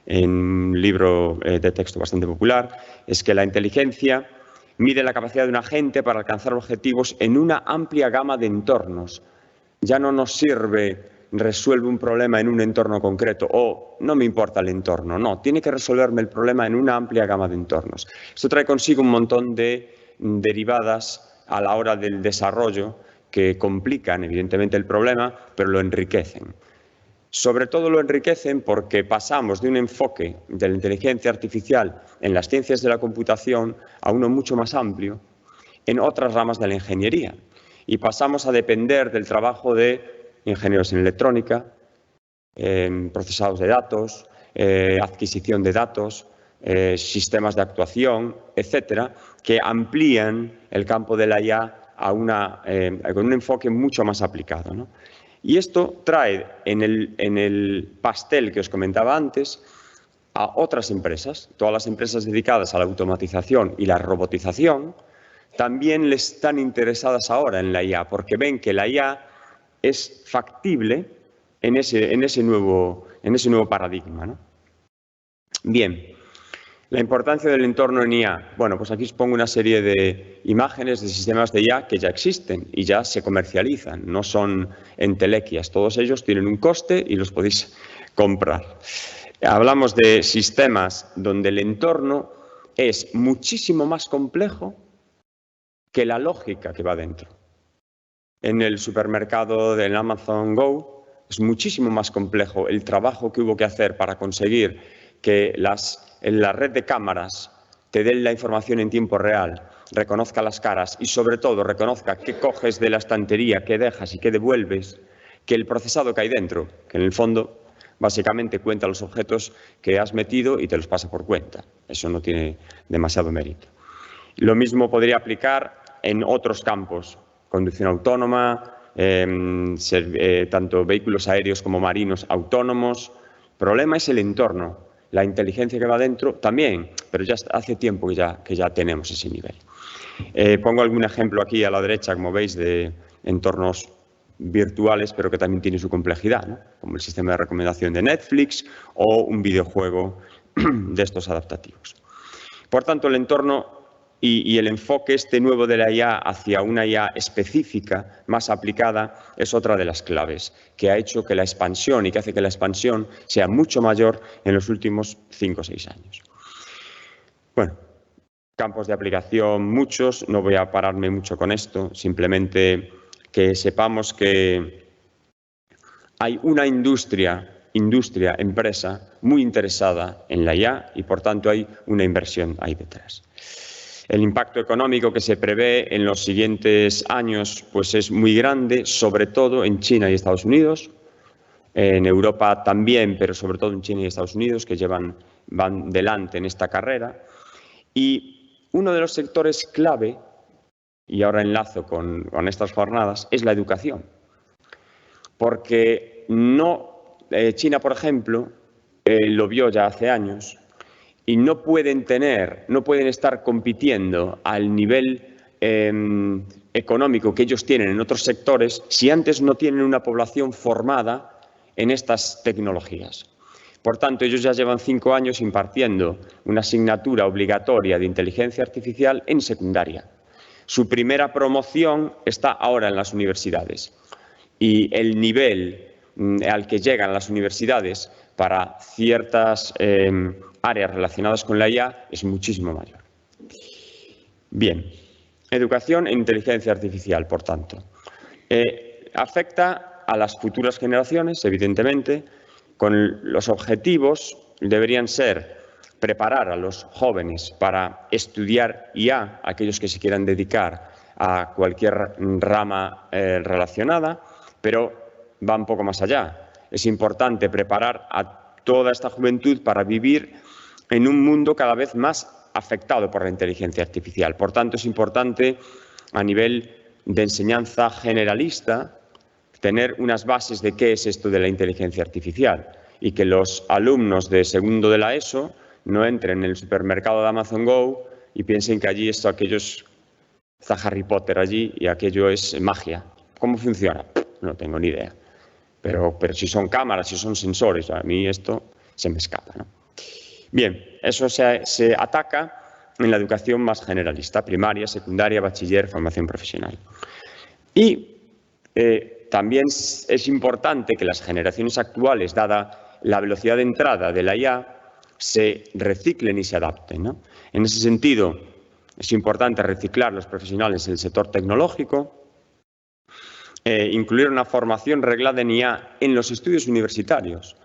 en un libro de texto bastante popular, es que la inteligencia mide la capacidad de un agente para alcanzar objetivos en una amplia gama de entornos. Ya no nos sirve resuelve un problema en un entorno concreto o no me importa el entorno, no, tiene que resolverme el problema en una amplia gama de entornos. Esto trae consigo un montón de derivadas a la hora del desarrollo que complican evidentemente el problema, pero lo enriquecen. Sobre todo lo enriquecen porque pasamos de un enfoque de la inteligencia artificial en las ciencias de la computación a uno mucho más amplio en otras ramas de la ingeniería. Y pasamos a depender del trabajo de ingenieros en electrónica, procesados de datos, adquisición de datos, sistemas de actuación, etcétera, que amplían el campo de la IA con un enfoque mucho más aplicado, ¿no? Y esto trae en el pastel que os comentaba antes a otras empresas. Todas las empresas dedicadas a la automatización y la robotización también les están interesadas ahora en la IA, porque ven que la IA es factible en ese nuevo paradigma, ¿no? Bien, la importancia del entorno en IA. Bueno, pues aquí os pongo una serie de imágenes de sistemas de IA que ya existen y ya se comercializan, no son entelequias. Todos ellos tienen un coste y los podéis comprar. Hablamos de sistemas donde el entorno es muchísimo más complejo que la lógica que va dentro. En el supermercado del Amazon Go es muchísimo más complejo el trabajo que hubo que hacer para conseguir que en la red de cámaras te den la información en tiempo real, reconozca las caras y sobre todo reconozca qué coges de la estantería, qué dejas y qué devuelves, que el procesado que hay dentro, que en el fondo básicamente cuenta los objetos que has metido y te los pasa por cuenta. Eso no tiene demasiado mérito. Lo mismo podría aplicar en otros campos, conducción autónoma, tanto vehículos aéreos como marinos autónomos. El problema es el entorno, la inteligencia que va dentro también, pero ya hace tiempo que ya tenemos ese nivel. Pongo algún ejemplo aquí a la derecha, como veis, de entornos virtuales, pero que también tiene su complejidad, ¿no? Como el sistema de recomendación de Netflix o un videojuego de estos adaptativos. Por tanto, el entorno y el enfoque nuevo de la IA hacia una IA específica, más aplicada, es otra de las claves que ha hecho que la expansión y que hace que la expansión sea mucho mayor en los últimos 5 o 6 años. Bueno, campos de aplicación muchos, no voy a pararme mucho con esto, simplemente que sepamos que hay una empresa muy interesada en la IA y por tanto hay una inversión ahí detrás. El impacto económico que se prevé en los siguientes años pues es muy grande, sobre todo en China y Estados Unidos, en Europa también, pero sobre todo en China y Estados Unidos, que van delante en esta carrera. Y uno de los sectores clave, y ahora enlazo con estas jornadas, es la educación. Porque China, por ejemplo, lo vio ya hace años, y no pueden estar compitiendo al nivel económico que ellos tienen en otros sectores si antes no tienen una población formada en estas tecnologías. Por tanto, ellos ya llevan 5 años impartiendo una asignatura obligatoria de inteligencia artificial en secundaria. Su primera promoción está ahora en las universidades y el nivel al que llegan las universidades para ciertas áreas relacionadas con la IA es muchísimo mayor. Bien, educación e inteligencia artificial, por tanto. Afecta a las futuras generaciones, evidentemente, con los objetivos deberían ser preparar a los jóvenes para estudiar IA, aquellos que se quieran dedicar a cualquier rama relacionada, pero va un poco más allá. Es importante preparar a toda esta juventud para vivir en un mundo cada vez más afectado por la inteligencia artificial. Por tanto, es importante a nivel de enseñanza generalista tener unas bases de qué es esto de la inteligencia artificial y que los alumnos de segundo de la ESO no entren en el supermercado de Amazon Go y piensen que allí aquello está Harry Potter allí y aquello es magia. ¿Cómo funciona? No tengo ni idea. Pero si son cámaras, si son sensores, a mí esto se me escapa, ¿no? Bien, eso se ataca en la educación más generalista, primaria, secundaria, bachiller, formación profesional. Y también es importante que las generaciones actuales, dada la velocidad de entrada de la IA, se reciclen y se adapten, ¿no? En ese sentido, es importante reciclar los profesionales en el sector tecnológico, incluir una formación reglada en IA en los estudios universitarios.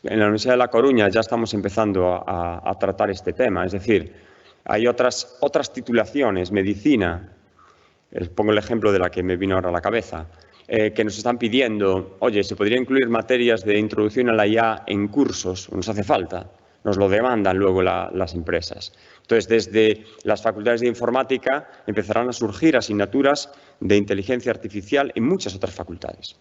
En la Universidad de La Coruña ya estamos empezando a tratar este tema, es decir, hay otras titulaciones, medicina, pongo el ejemplo de la que me vino ahora a la cabeza, que nos están pidiendo, oye, ¿se podría incluir materias de introducción a la IA en cursos? Nos hace falta, nos lo demandan luego las empresas. Entonces, desde las facultades de informática empezarán a surgir asignaturas de inteligencia artificial en muchas otras facultades.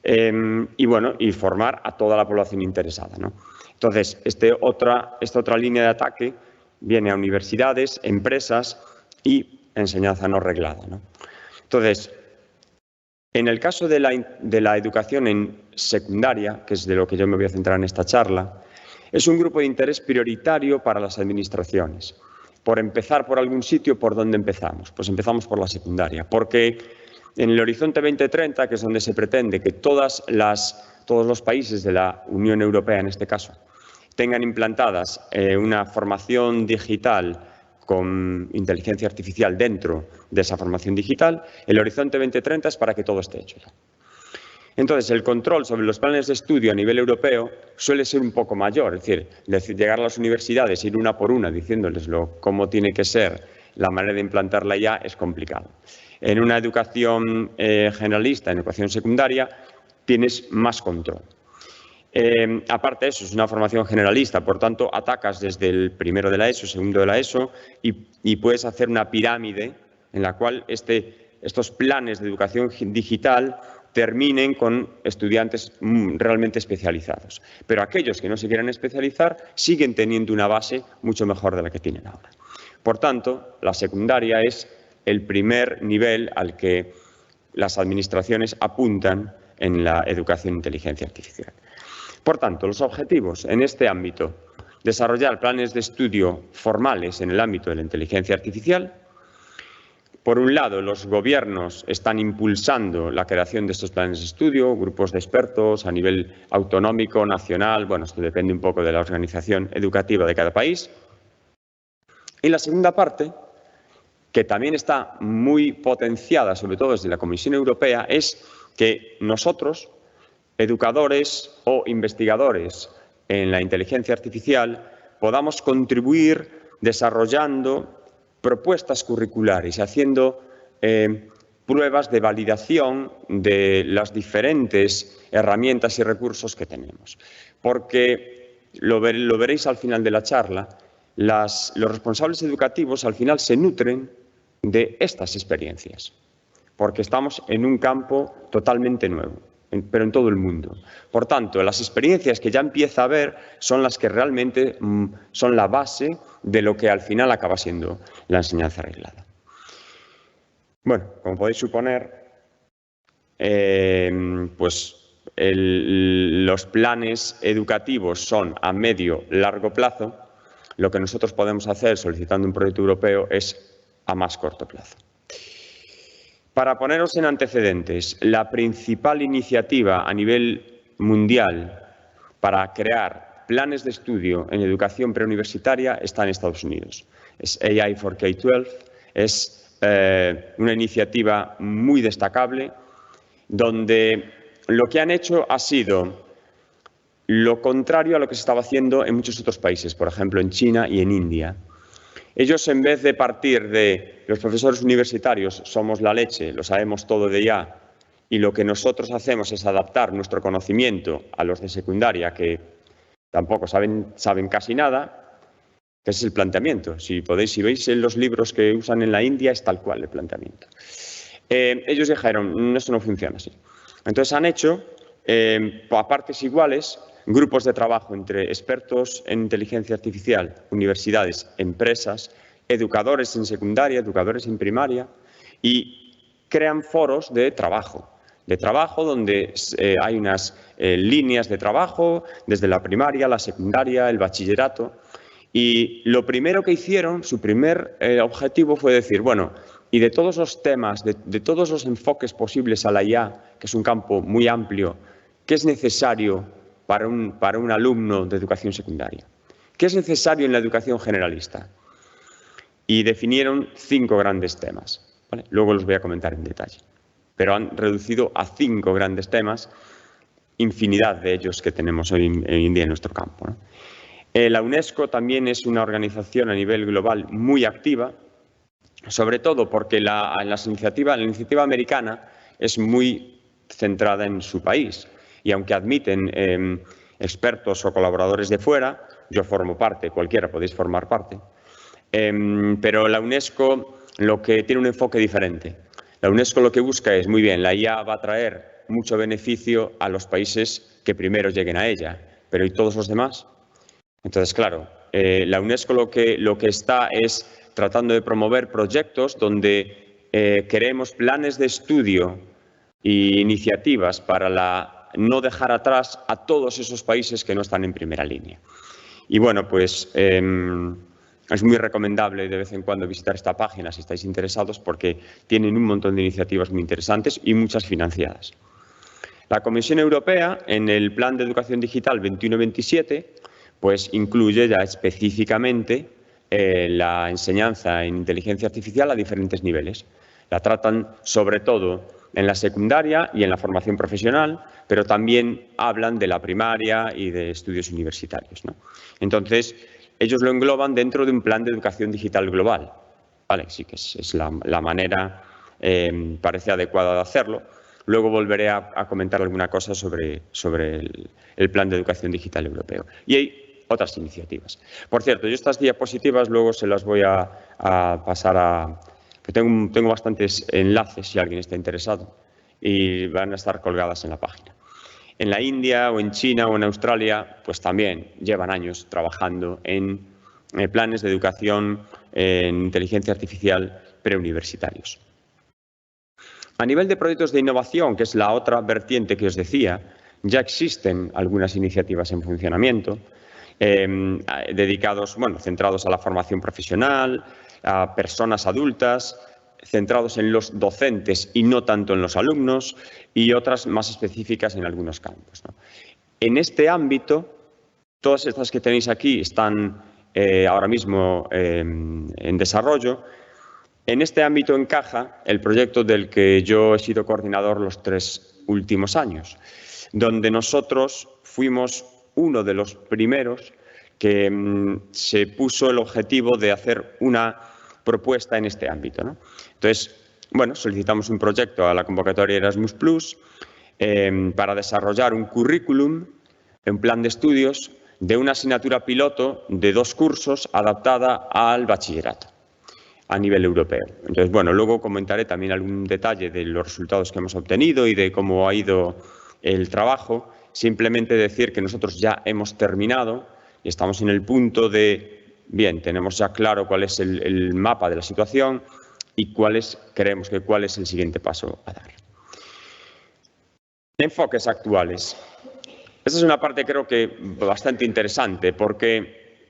Y formar a toda la población interesada, ¿no? Entonces, esta otra línea de ataque viene a universidades, empresas y enseñanza no reglada, ¿no? Entonces, en el caso de la educación en secundaria, que es de lo que yo me voy a centrar en esta charla, es un grupo de interés prioritario para las administraciones. Por empezar por algún sitio, ¿por dónde empezamos? Pues empezamos por la secundaria, porque en el Horizonte 2030, que es donde se pretende que todos los países de la Unión Europea, en este caso, tengan implantadas una formación digital con inteligencia artificial dentro de esa formación digital, el Horizonte 2030 es para que todo esté hecho ya. Entonces, el control sobre los planes de estudio a nivel europeo suele ser un poco mayor, es decir, llegar a las universidades, ir una por una diciéndoles cómo tiene que ser la manera de implantarla ya es complicado. En una educación generalista, en educación secundaria, tienes más control. Aparte de eso, es una formación generalista, por tanto, atacas desde el primero de la ESO, segundo de la ESO, y puedes hacer una pirámide en la cual estos planes de educación digital terminen con estudiantes realmente especializados. Pero aquellos que no se quieran especializar siguen teniendo una base mucho mejor de la que tienen ahora. Por tanto, la secundaria es el primer nivel al que las administraciones apuntan en la educación de inteligencia artificial. Por tanto, los objetivos en este ámbito: desarrollar planes de estudio formales en el ámbito de la inteligencia artificial. Por un lado, los gobiernos están impulsando la creación de estos planes de estudio, grupos de expertos a nivel autonómico, nacional, bueno, esto depende un poco de la organización educativa de cada país. Y la segunda parte, que también está muy potenciada, sobre todo desde la Comisión Europea, es que nosotros, educadores o investigadores en la inteligencia artificial, podamos contribuir desarrollando propuestas curriculares, haciendo pruebas de validación de las diferentes herramientas y recursos que tenemos. Porque, lo veréis al final de la charla, los responsables educativos al final se nutren de estas experiencias, porque estamos en un campo totalmente nuevo, pero en todo el mundo. Por tanto, las experiencias que ya empieza a haber son las que realmente son la base de lo que al final acaba siendo la enseñanza reglada. Bueno, como podéis suponer, los planes educativos son a medio-largo plazo. Lo que nosotros podemos hacer solicitando un proyecto europeo es a más corto plazo. Para poneros en antecedentes, la principal iniciativa a nivel mundial para crear planes de estudio en educación preuniversitaria está en Estados Unidos. Es AI for K-12, es una iniciativa muy destacable donde lo que han hecho ha sido lo contrario a lo que se estaba haciendo en muchos otros países, por ejemplo en China y en India. Ellos, en vez de partir de los profesores universitarios, somos la leche, lo sabemos todo de ya, y lo que nosotros hacemos es adaptar nuestro conocimiento a los de secundaria, que tampoco saben casi nada, que ese es el planteamiento. Si veis en los libros que usan en la India, es tal cual el planteamiento. Ellos dijeron, esto no funciona así. Entonces han hecho, a partes iguales, grupos de trabajo entre expertos en inteligencia artificial, universidades, empresas, educadores en secundaria, educadores en primaria, y crean foros de trabajo donde hay unas líneas de trabajo desde la primaria, la secundaria, el bachillerato. Y lo primero que hicieron, su primer objetivo fue decir, bueno, y de todos los temas, de todos los enfoques posibles a la IA, que es un campo muy amplio, ¿qué es necesario para un alumno de educación secundaria? ¿Qué es necesario en la educación generalista? Y definieron 5 grandes temas, ¿vale? Luego los voy a comentar en detalle. Pero han reducido a 5 grandes temas, infinidad de ellos que tenemos hoy en día en nuestro campo, ¿no? La UNESCO también es una organización a nivel global muy activa, sobre todo porque la iniciativa americana es muy centrada en su país. Y aunque admiten expertos o colaboradores de fuera, yo formo parte, cualquiera podéis formar parte, pero la UNESCO lo que tiene un enfoque diferente. La UNESCO lo que busca es, muy bien, la IA va a traer mucho beneficio a los países que primero lleguen a ella, pero ¿y todos los demás? Entonces, claro, la UNESCO lo que está es tratando de promover proyectos donde queremos planes de estudio e iniciativas para no dejar atrás a todos esos países que no están en primera línea. Y bueno, pues es muy recomendable de vez en cuando visitar esta página si estáis interesados porque tienen un montón de iniciativas muy interesantes y muchas financiadas. La Comisión Europea, en el Plan de Educación Digital 21-27, pues incluye ya específicamente la enseñanza en inteligencia artificial a diferentes niveles. La tratan sobre todo en la secundaria y en la formación profesional, pero también hablan de la primaria y de estudios universitarios, ¿no? Entonces, ellos lo engloban dentro de un plan de educación digital global. ¿Vale? Sí que es la manera, parece adecuada de hacerlo. Luego volveré a comentar alguna cosa sobre el plan de educación digital europeo. Y hay otras iniciativas. Por cierto, yo estas diapositivas luego se las voy a pasar tengo bastantes enlaces si alguien está interesado y van a estar colgadas en la página. En la India o en China o en Australia, pues también llevan años trabajando en planes de educación en inteligencia artificial preuniversitarios. A nivel de proyectos de innovación, que es la otra vertiente que os decía, ya existen algunas iniciativas en funcionamiento centrados a la formación profesional, a personas adultas, centrados en los docentes y no tanto en los alumnos, y otras más específicas en algunos campos, ¿no? En este ámbito, todas estas que tenéis aquí están ahora mismo en desarrollo. En este ámbito encaja el proyecto del que yo he sido coordinador los 3 últimos años, donde nosotros fuimos uno de los primeros que se puso el objetivo de hacer una propuesta en este ámbito, ¿no? Entonces, bueno, solicitamos un proyecto a la convocatoria Erasmus Plus para desarrollar un currículum, un plan de estudios de una asignatura piloto de 2 cursos adaptada al bachillerato a nivel europeo. Entonces, bueno, luego comentaré también algún detalle de los resultados que hemos obtenido y de cómo ha ido el trabajo. Simplemente decir que nosotros ya hemos terminado y estamos en el punto de, bien, tenemos ya claro cuál es el mapa de la situación y cuál es el siguiente paso a dar. Enfoques actuales. Esta es una parte creo que bastante interesante porque,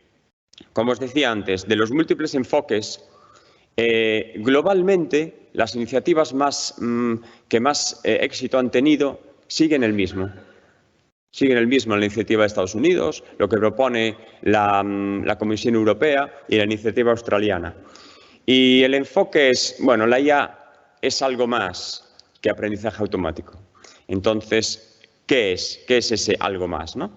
como os decía antes, de los múltiples enfoques, globalmente las iniciativas que más éxito han tenido siguen el mismo. Siguen el mismo la iniciativa de Estados Unidos, lo que propone la Comisión Europea y la iniciativa australiana. Y el enfoque es, bueno, la IA es algo más que aprendizaje automático. Entonces, ¿qué es ese algo más, ¿no?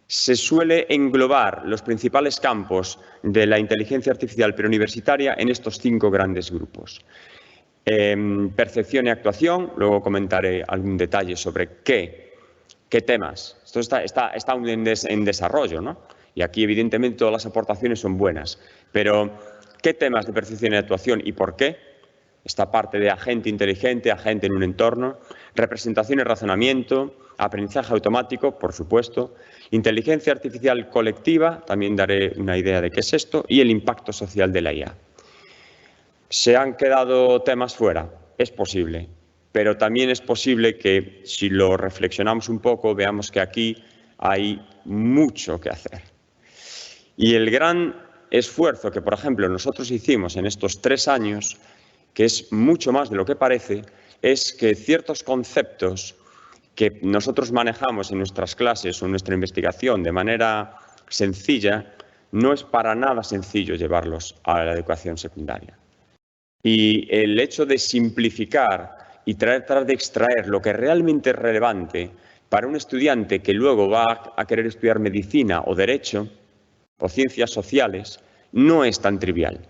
Se suele englobar los principales campos de la inteligencia artificial preuniversitaria en estos 5 grandes grupos. Percepción y actuación, luego comentaré algún detalle sobre qué temas. Esto está aún en desarrollo, ¿no? Y aquí, evidentemente, todas las aportaciones son buenas. Pero, ¿qué temas de percepción y actuación y por qué? Esta parte de agente inteligente, agente en un entorno, representación y razonamiento, aprendizaje automático, por supuesto, inteligencia artificial colectiva, también daré una idea de qué es esto, y el impacto social de la IA. ¿Se han quedado temas fuera? Es posible, pero también es posible que, si lo reflexionamos un poco, veamos que aquí hay mucho que hacer. Y el gran esfuerzo que, por ejemplo, nosotros hicimos en estos 3 años, que es mucho más de lo que parece, es que ciertos conceptos que nosotros manejamos en nuestras clases o en nuestra investigación de manera sencilla, no es para nada sencillo llevarlos a la educación secundaria. Y el hecho de simplificar y tratar de extraer lo que realmente es relevante para un estudiante que luego va a querer estudiar medicina o derecho o ciencias sociales, no es tan trivial.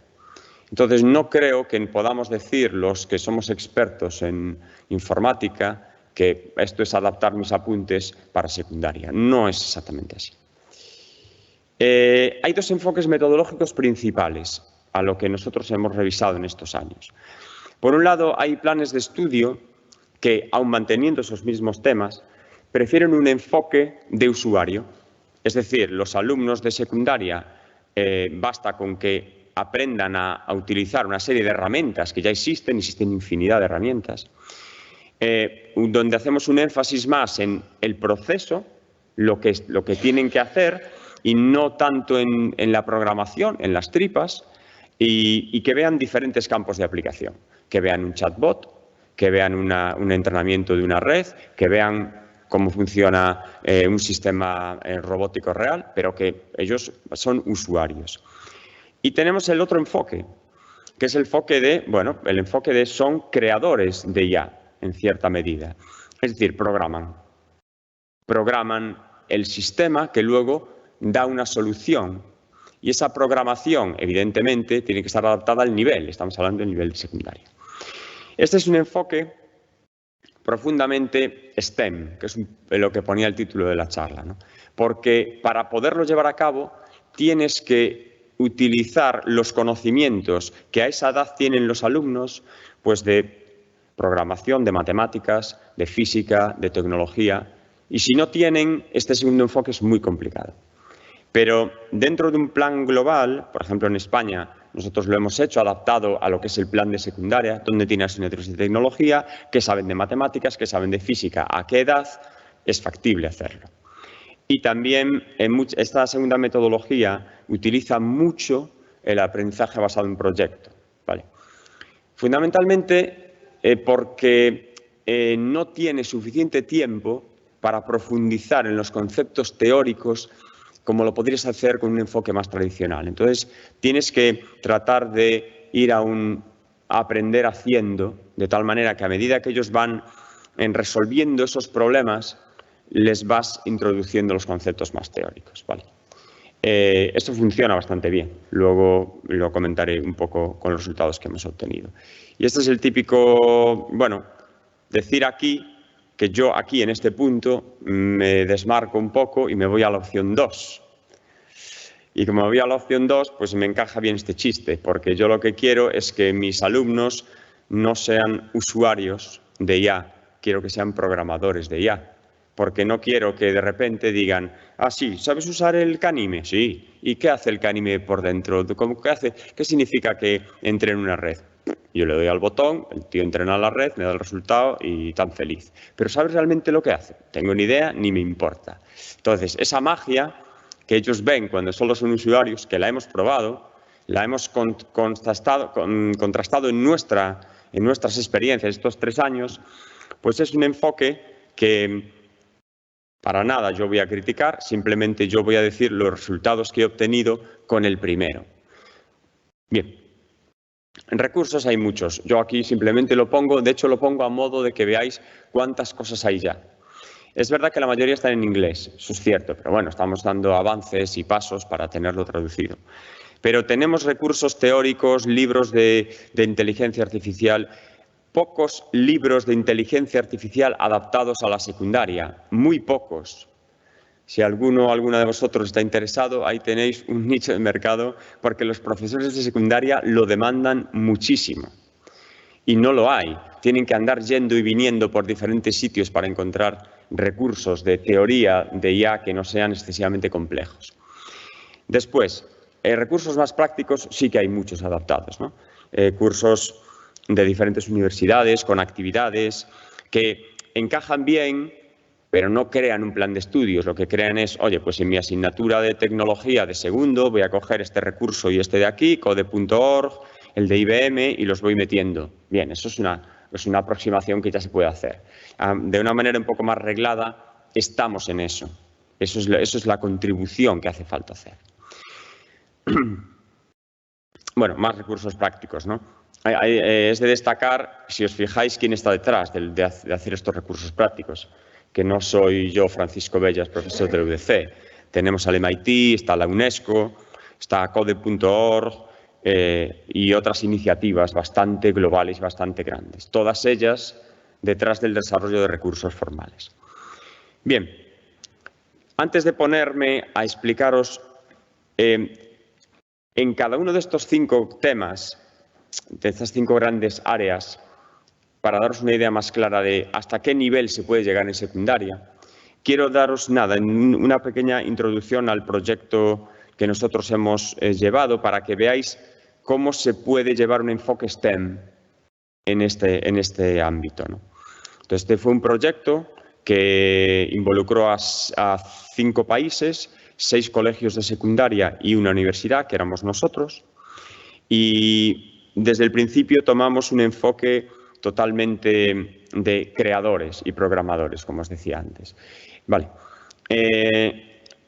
Entonces, no creo que podamos decir los que somos expertos en informática que esto es adaptar mis apuntes para secundaria. No es exactamente así. Hay 2 enfoques metodológicos principales a lo que nosotros hemos revisado en estos años. Por un lado, hay planes de estudio que, aun manteniendo esos mismos temas, prefieren un enfoque de usuario. Es decir, los alumnos de secundaria basta con que aprendan a utilizar una serie de herramientas que ya existen infinidad de herramientas, donde hacemos un énfasis más en el proceso, lo que tienen que hacer, y no tanto en la programación, en las tripas, y que vean diferentes campos de aplicación, que vean un chatbot, que vean un entrenamiento de una red, que vean cómo funciona un sistema robótico real, pero que ellos son usuarios. Y tenemos el otro enfoque, que es el enfoque de son creadores de IA, en cierta medida. Es decir, programan el sistema que luego da una solución. Y esa programación, evidentemente, tiene que estar adaptada al nivel. Estamos hablando del nivel de secundaria. Este es un enfoque profundamente STEM, que es lo que ponía el título de la charla, ¿no? Porque para poderlo llevar a cabo tienes que utilizar los conocimientos que a esa edad tienen los alumnos, pues de programación, de matemáticas, de física, de tecnología. Y si no tienen, este segundo enfoque es muy complicado. Pero dentro de un plan global, por ejemplo en España, nosotros lo hemos hecho adaptado a lo que es el plan de secundaria, donde tiene asignaturas de tecnología, que saben de matemáticas, que saben de física, a qué edad es factible hacerlo. Y también esta segunda metodología utiliza mucho el aprendizaje basado en proyecto, ¿vale? Fundamentalmente porque no tiene suficiente tiempo para profundizar en los conceptos teóricos como lo podrías hacer con un enfoque más tradicional. Entonces, tienes que tratar de ir a aprender haciendo, de tal manera que a medida que ellos van resolviendo esos problemas, les vas introduciendo los conceptos más teóricos, ¿vale? Esto funciona bastante bien. Luego lo comentaré un poco con los resultados que hemos obtenido. Y este es el típico, decir aquí que yo aquí en este punto me desmarco un poco y me voy a la opción 2. Y como me voy a la opción 2, pues me encaja bien este chiste, porque yo lo que quiero es que mis alumnos no sean usuarios de IA, quiero que sean programadores de IA. Porque no quiero que de repente digan, sí, ¿sabes usar el Canime? Sí. ¿Y qué hace el Canime por dentro? ¿Qué hace? ¿Qué significa que entre en una red? Yo le doy al botón, el tío entrena a la red, me da el resultado y tan feliz. Pero ¿sabes realmente lo que hace? Tengo ni idea, ni me importa. Entonces, esa magia que ellos ven cuando solo son usuarios, que la hemos probado, la hemos contrastado en nuestras experiencias estos 3 años, pues es un enfoque que para nada yo voy a criticar, simplemente yo voy a decir los resultados que he obtenido con el primero. Bien, en recursos hay muchos. Yo aquí simplemente lo pongo, de hecho lo pongo a modo de que veáis cuántas cosas hay ya. Es verdad que la mayoría están en inglés, eso es cierto, pero bueno, estamos dando avances y pasos para tenerlo traducido. Pero tenemos recursos teóricos, libros de inteligencia artificial, pocos libros de inteligencia artificial adaptados a la secundaria, muy pocos. Si alguno o alguna de vosotros está interesado, ahí tenéis un nicho de mercado porque los profesores de secundaria lo demandan muchísimo. Y no lo hay. Tienen que andar yendo y viniendo por diferentes sitios para encontrar recursos de teoría de IA que no sean excesivamente complejos. Después, recursos más prácticos sí que hay muchos adaptados, ¿no? Cursos de diferentes universidades con actividades que encajan bien, pero no crean un plan de estudios. Lo que crean es, oye, pues en mi asignatura de tecnología de segundo voy a coger este recurso y este de aquí, code.org, el de IBM, y los voy metiendo. Bien, eso es una aproximación que ya se puede hacer. De una manera un poco más reglada, estamos en eso. Eso es la contribución que hace falta hacer. Bueno, más recursos prácticos, ¿no? Es de destacar, si os fijáis, quién está detrás de hacer estos recursos prácticos, que no soy yo, Francisco Bellas, profesor de la UDC. Tenemos al MIT, está la UNESCO, está code.org y otras iniciativas bastante globales y bastante grandes. Todas ellas detrás del desarrollo de recursos formales. Bien, antes de ponerme a explicaros en cada uno de estos 5 temas, de estas 5 grandes áreas, para daros una idea más clara de hasta qué nivel se puede llegar en secundaria, quiero daros una pequeña introducción al proyecto que nosotros hemos llevado para que veáis cómo se puede llevar un enfoque STEM en este ámbito, ¿no? Entonces, este fue un proyecto que involucró a 5 países, 6 colegios de secundaria y una universidad, que éramos nosotros, y desde el principio tomamos un enfoque totalmente de creadores y programadores, como os decía antes. Vale.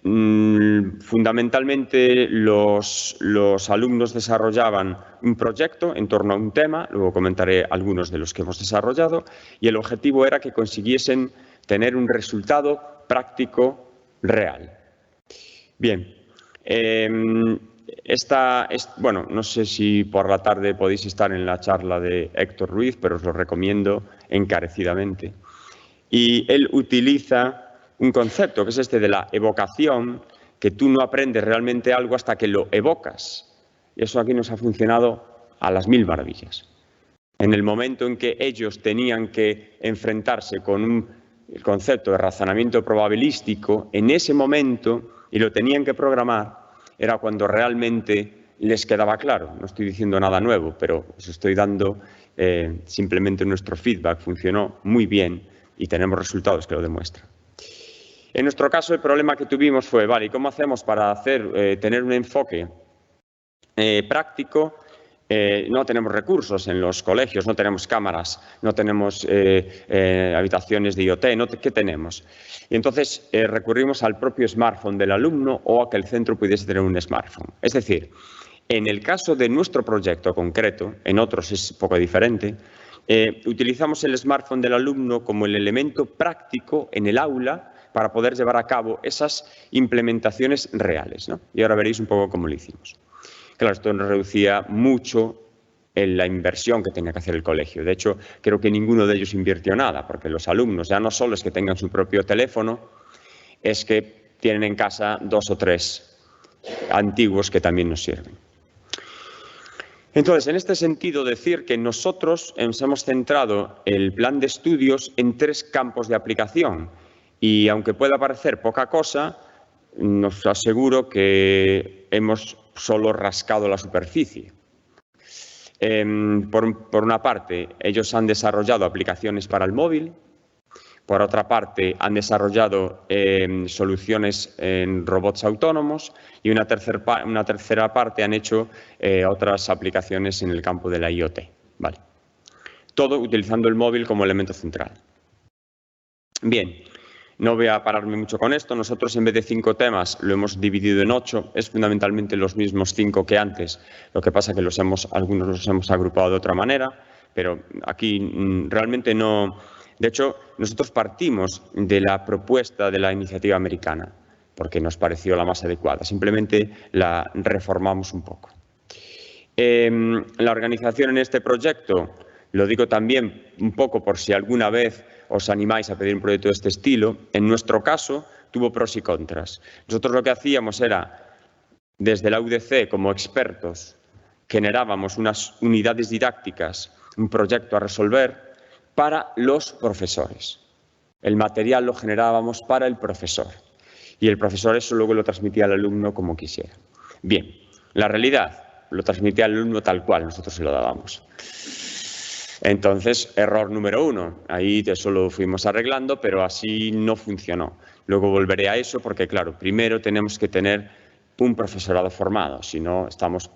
Fundamentalmente los alumnos desarrollaban un proyecto en torno a un tema, luego comentaré algunos de los que hemos desarrollado, y el objetivo era que consiguiesen tener un resultado práctico real. Bien, bueno, no sé si por la tarde podéis estar en la charla de Héctor Ruiz, pero os lo recomiendo encarecidamente. Y él utiliza un concepto que es este de la evocación, que tú no aprendes realmente algo hasta que lo evocas. Y eso aquí nos ha funcionado a las 1000 maravillas. En el momento en que ellos tenían que enfrentarse con el concepto de razonamiento probabilístico, en ese momento, y lo tenían que programar, era cuando realmente les quedaba claro. No estoy diciendo nada nuevo, pero os estoy dando simplemente nuestro feedback. Funcionó muy bien y tenemos resultados que lo demuestran. En nuestro caso, el problema que tuvimos fue, vale, ¿y cómo hacemos para tener un enfoque práctico? No tenemos recursos en los colegios, no tenemos cámaras, no tenemos habitaciones de IoT, ¿qué tenemos? Y entonces recurrimos al propio smartphone del alumno o a que el centro pudiese tener un smartphone. Es decir, en el caso de nuestro proyecto concreto, en otros es un poco diferente, utilizamos el smartphone del alumno como el elemento práctico en el aula para poder llevar a cabo esas implementaciones reales, ¿no? Y ahora veréis un poco cómo lo hicimos. Claro, esto nos reducía mucho en la inversión que tenía que hacer el colegio. De hecho, creo que ninguno de ellos invirtió nada, porque los alumnos ya no solo es que tengan su propio teléfono, es que tienen en casa 2 o 3 antiguos que también nos sirven. Entonces, en este sentido, decir que nosotros hemos centrado el plan de estudios en 3 campos de aplicación. Y aunque pueda parecer poca cosa, nos aseguro que hemos solo rascado la superficie. Por una parte, ellos han desarrollado aplicaciones para el móvil. Por otra parte, han desarrollado soluciones en robots autónomos. Y una tercera parte han hecho otras aplicaciones en el campo de la IoT. Vale. Todo utilizando el móvil como elemento central. Bien. No voy a pararme mucho con esto. Nosotros, en vez de 5 temas, lo hemos dividido en 8. Es fundamentalmente los mismos 5 que antes. Lo que pasa es que algunos los hemos agrupado de otra manera, pero aquí realmente no. De hecho, nosotros partimos de la propuesta de la iniciativa americana, porque nos pareció la más adecuada. Simplemente la reformamos un poco. La organización en este proyecto, lo digo también un poco por si alguna vez os animáis a pedir un proyecto de este estilo. En nuestro caso, tuvo pros y contras. Nosotros lo que hacíamos era, desde la UDC, como expertos, generábamos unas unidades didácticas, un proyecto a resolver para los profesores. El material lo generábamos para el profesor y el profesor eso luego lo transmitía al alumno como quisiera. Bien, la realidad lo transmitía al alumno tal cual nosotros se lo dábamos. Entonces, error número 1. Ahí eso lo fuimos arreglando, pero así no funcionó. Luego volveré a eso porque, claro, primero tenemos que tener un profesorado formado, si no estamos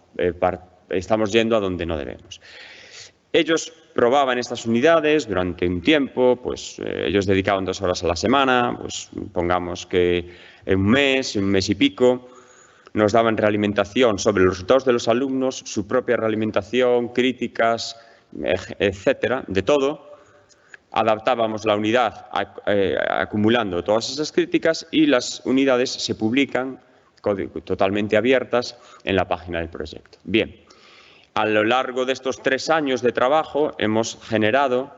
yendo a donde no debemos. Ellos probaban estas unidades durante un tiempo, pues ellos dedicaban 2 horas a la semana, pues pongamos que un mes y pico, nos daban realimentación sobre los resultados de los alumnos, su propia realimentación, críticas, etcétera, de todo. Adaptábamos la unidad acumulando todas esas críticas y las unidades se publican totalmente abiertas en la página del proyecto. Bien, a lo largo de estos 3 años de trabajo hemos generado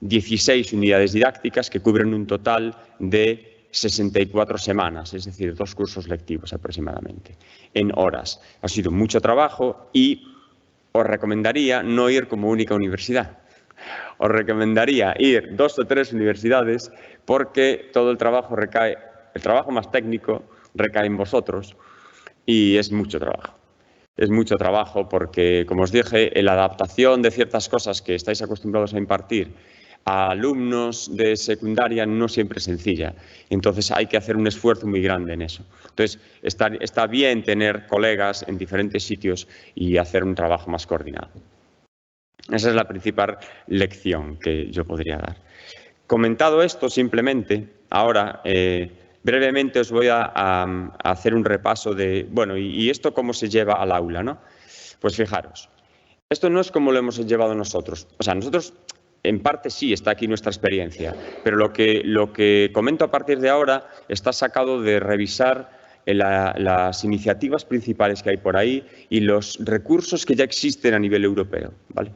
16 unidades didácticas que cubren un total de 64 semanas, es decir, 2 cursos lectivos aproximadamente, en horas. Ha sido mucho trabajo y os recomendaría no ir como única universidad. Os recomendaría ir 2 o 3 universidades porque todo el trabajo más técnico recae en vosotros y es mucho trabajo. Es mucho trabajo porque, como os dije, la adaptación de ciertas cosas que estáis acostumbrados a impartir a alumnos de secundaria no siempre es sencilla. Entonces hay que hacer un esfuerzo muy grande en eso. Entonces está bien tener colegas en diferentes sitios y hacer un trabajo más coordinado. Esa es la principal lección que yo podría dar. Comentado esto, simplemente, ahora brevemente os voy a hacer un repaso de, bueno, ¿y esto cómo se lleva al aula, no? Pues fijaros, esto no es como lo hemos llevado nosotros. O sea, nosotros, en parte sí, está aquí nuestra experiencia, pero lo que comento a partir de ahora está sacado de revisar las iniciativas principales que hay por ahí y los recursos que ya existen a nivel europeo, ¿vale?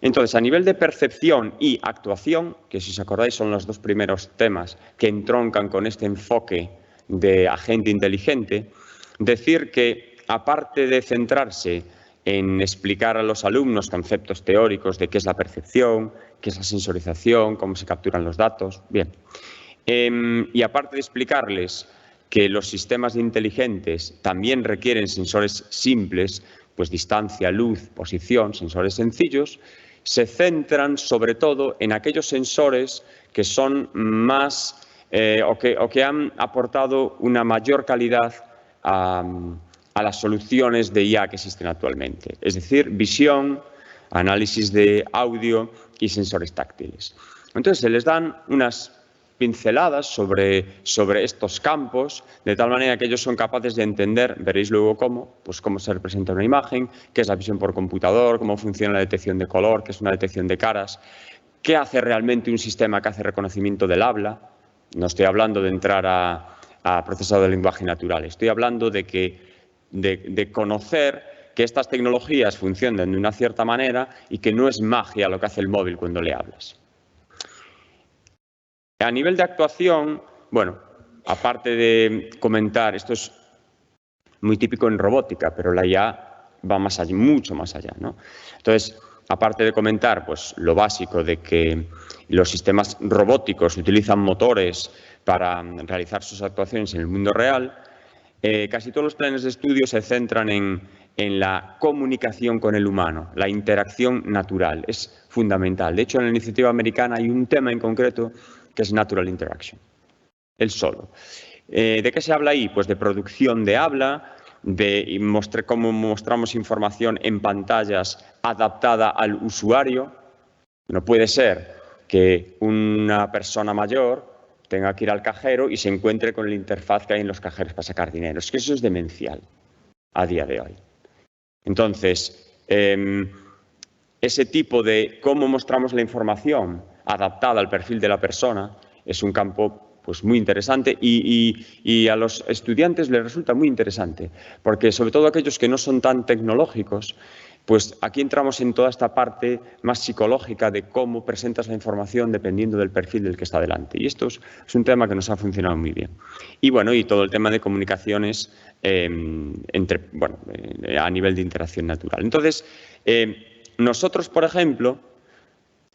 Entonces, a nivel de percepción y actuación, que si os acordáis son los 2 primeros temas que entroncan con este enfoque de agente inteligente, decir que, aparte de centrarse en explicar a los alumnos conceptos teóricos de qué es la percepción, qué es la sensorización, cómo se capturan los datos, bien, y aparte de explicarles que los sistemas inteligentes también requieren sensores simples, pues distancia, luz, posición, sensores sencillos, se centran sobre todo en aquellos sensores que son más o que han aportado una mayor calidad a las soluciones de IA que existen actualmente. Es decir, visión, análisis de audio y sensores táctiles. Entonces se les dan unas pinceladas sobre estos campos, de tal manera que ellos son capaces de entender, veréis luego cómo se representa una imagen, qué es la visión por computador, cómo funciona la detección de color, qué es una detección de caras, qué hace realmente un sistema que hace reconocimiento del habla. No estoy hablando de entrar a procesado de lenguaje natural, estoy hablando de conocer que estas tecnologías funcionan de una cierta manera y que no es magia lo que hace el móvil cuando le hablas. A nivel de actuación, bueno, aparte de comentar, esto es muy típico en robótica, pero la IA va más allá, mucho más allá, ¿no? Entonces, aparte de comentar pues, lo básico de que los sistemas robóticos utilizan motores para realizar sus actuaciones en el mundo real, casi todos los planes de estudio se centran en la comunicación con el humano, la interacción natural, es fundamental. De hecho, en la iniciativa americana hay un tema en concreto que es Natural Interaction, el solo. ¿De qué se habla ahí? Pues de producción de habla, de cómo mostramos información en pantallas adaptada al usuario. No puede ser que una persona mayor tenga que ir al cajero y se encuentre con la interfaz que hay en los cajeros para sacar dinero. Es que eso es demencial a día de hoy. Entonces, ese tipo de cómo mostramos la información adaptada al perfil de la persona es un campo pues, muy interesante y a los estudiantes les resulta muy interesante porque sobre todo aquellos que no son tan tecnológicos pues aquí entramos en toda esta parte más psicológica de cómo presentas la información dependiendo del perfil del que está delante. Y esto es un tema que nos ha funcionado muy bien. Y bueno, y todo el tema de comunicaciones a nivel de interacción natural. Entonces, nosotros, por ejemplo,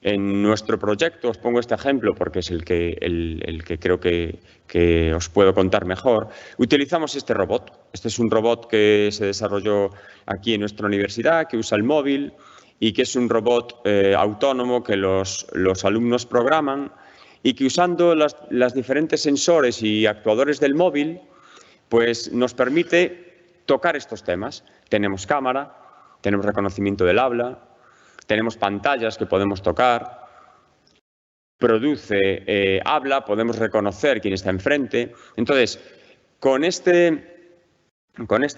en nuestro proyecto, os pongo este ejemplo porque es el que creo que os puedo contar mejor, utilizamos este robot. Este es un robot que se desarrolló aquí en nuestra universidad, que usa el móvil y que es un robot autónomo que los alumnos programan y que usando las diferentes sensores y actuadores del móvil, pues nos permite tocar estos temas. Tenemos cámara, tenemos reconocimiento del habla, tenemos pantallas que podemos tocar, produce habla, podemos reconocer quién está enfrente. Entonces, con esta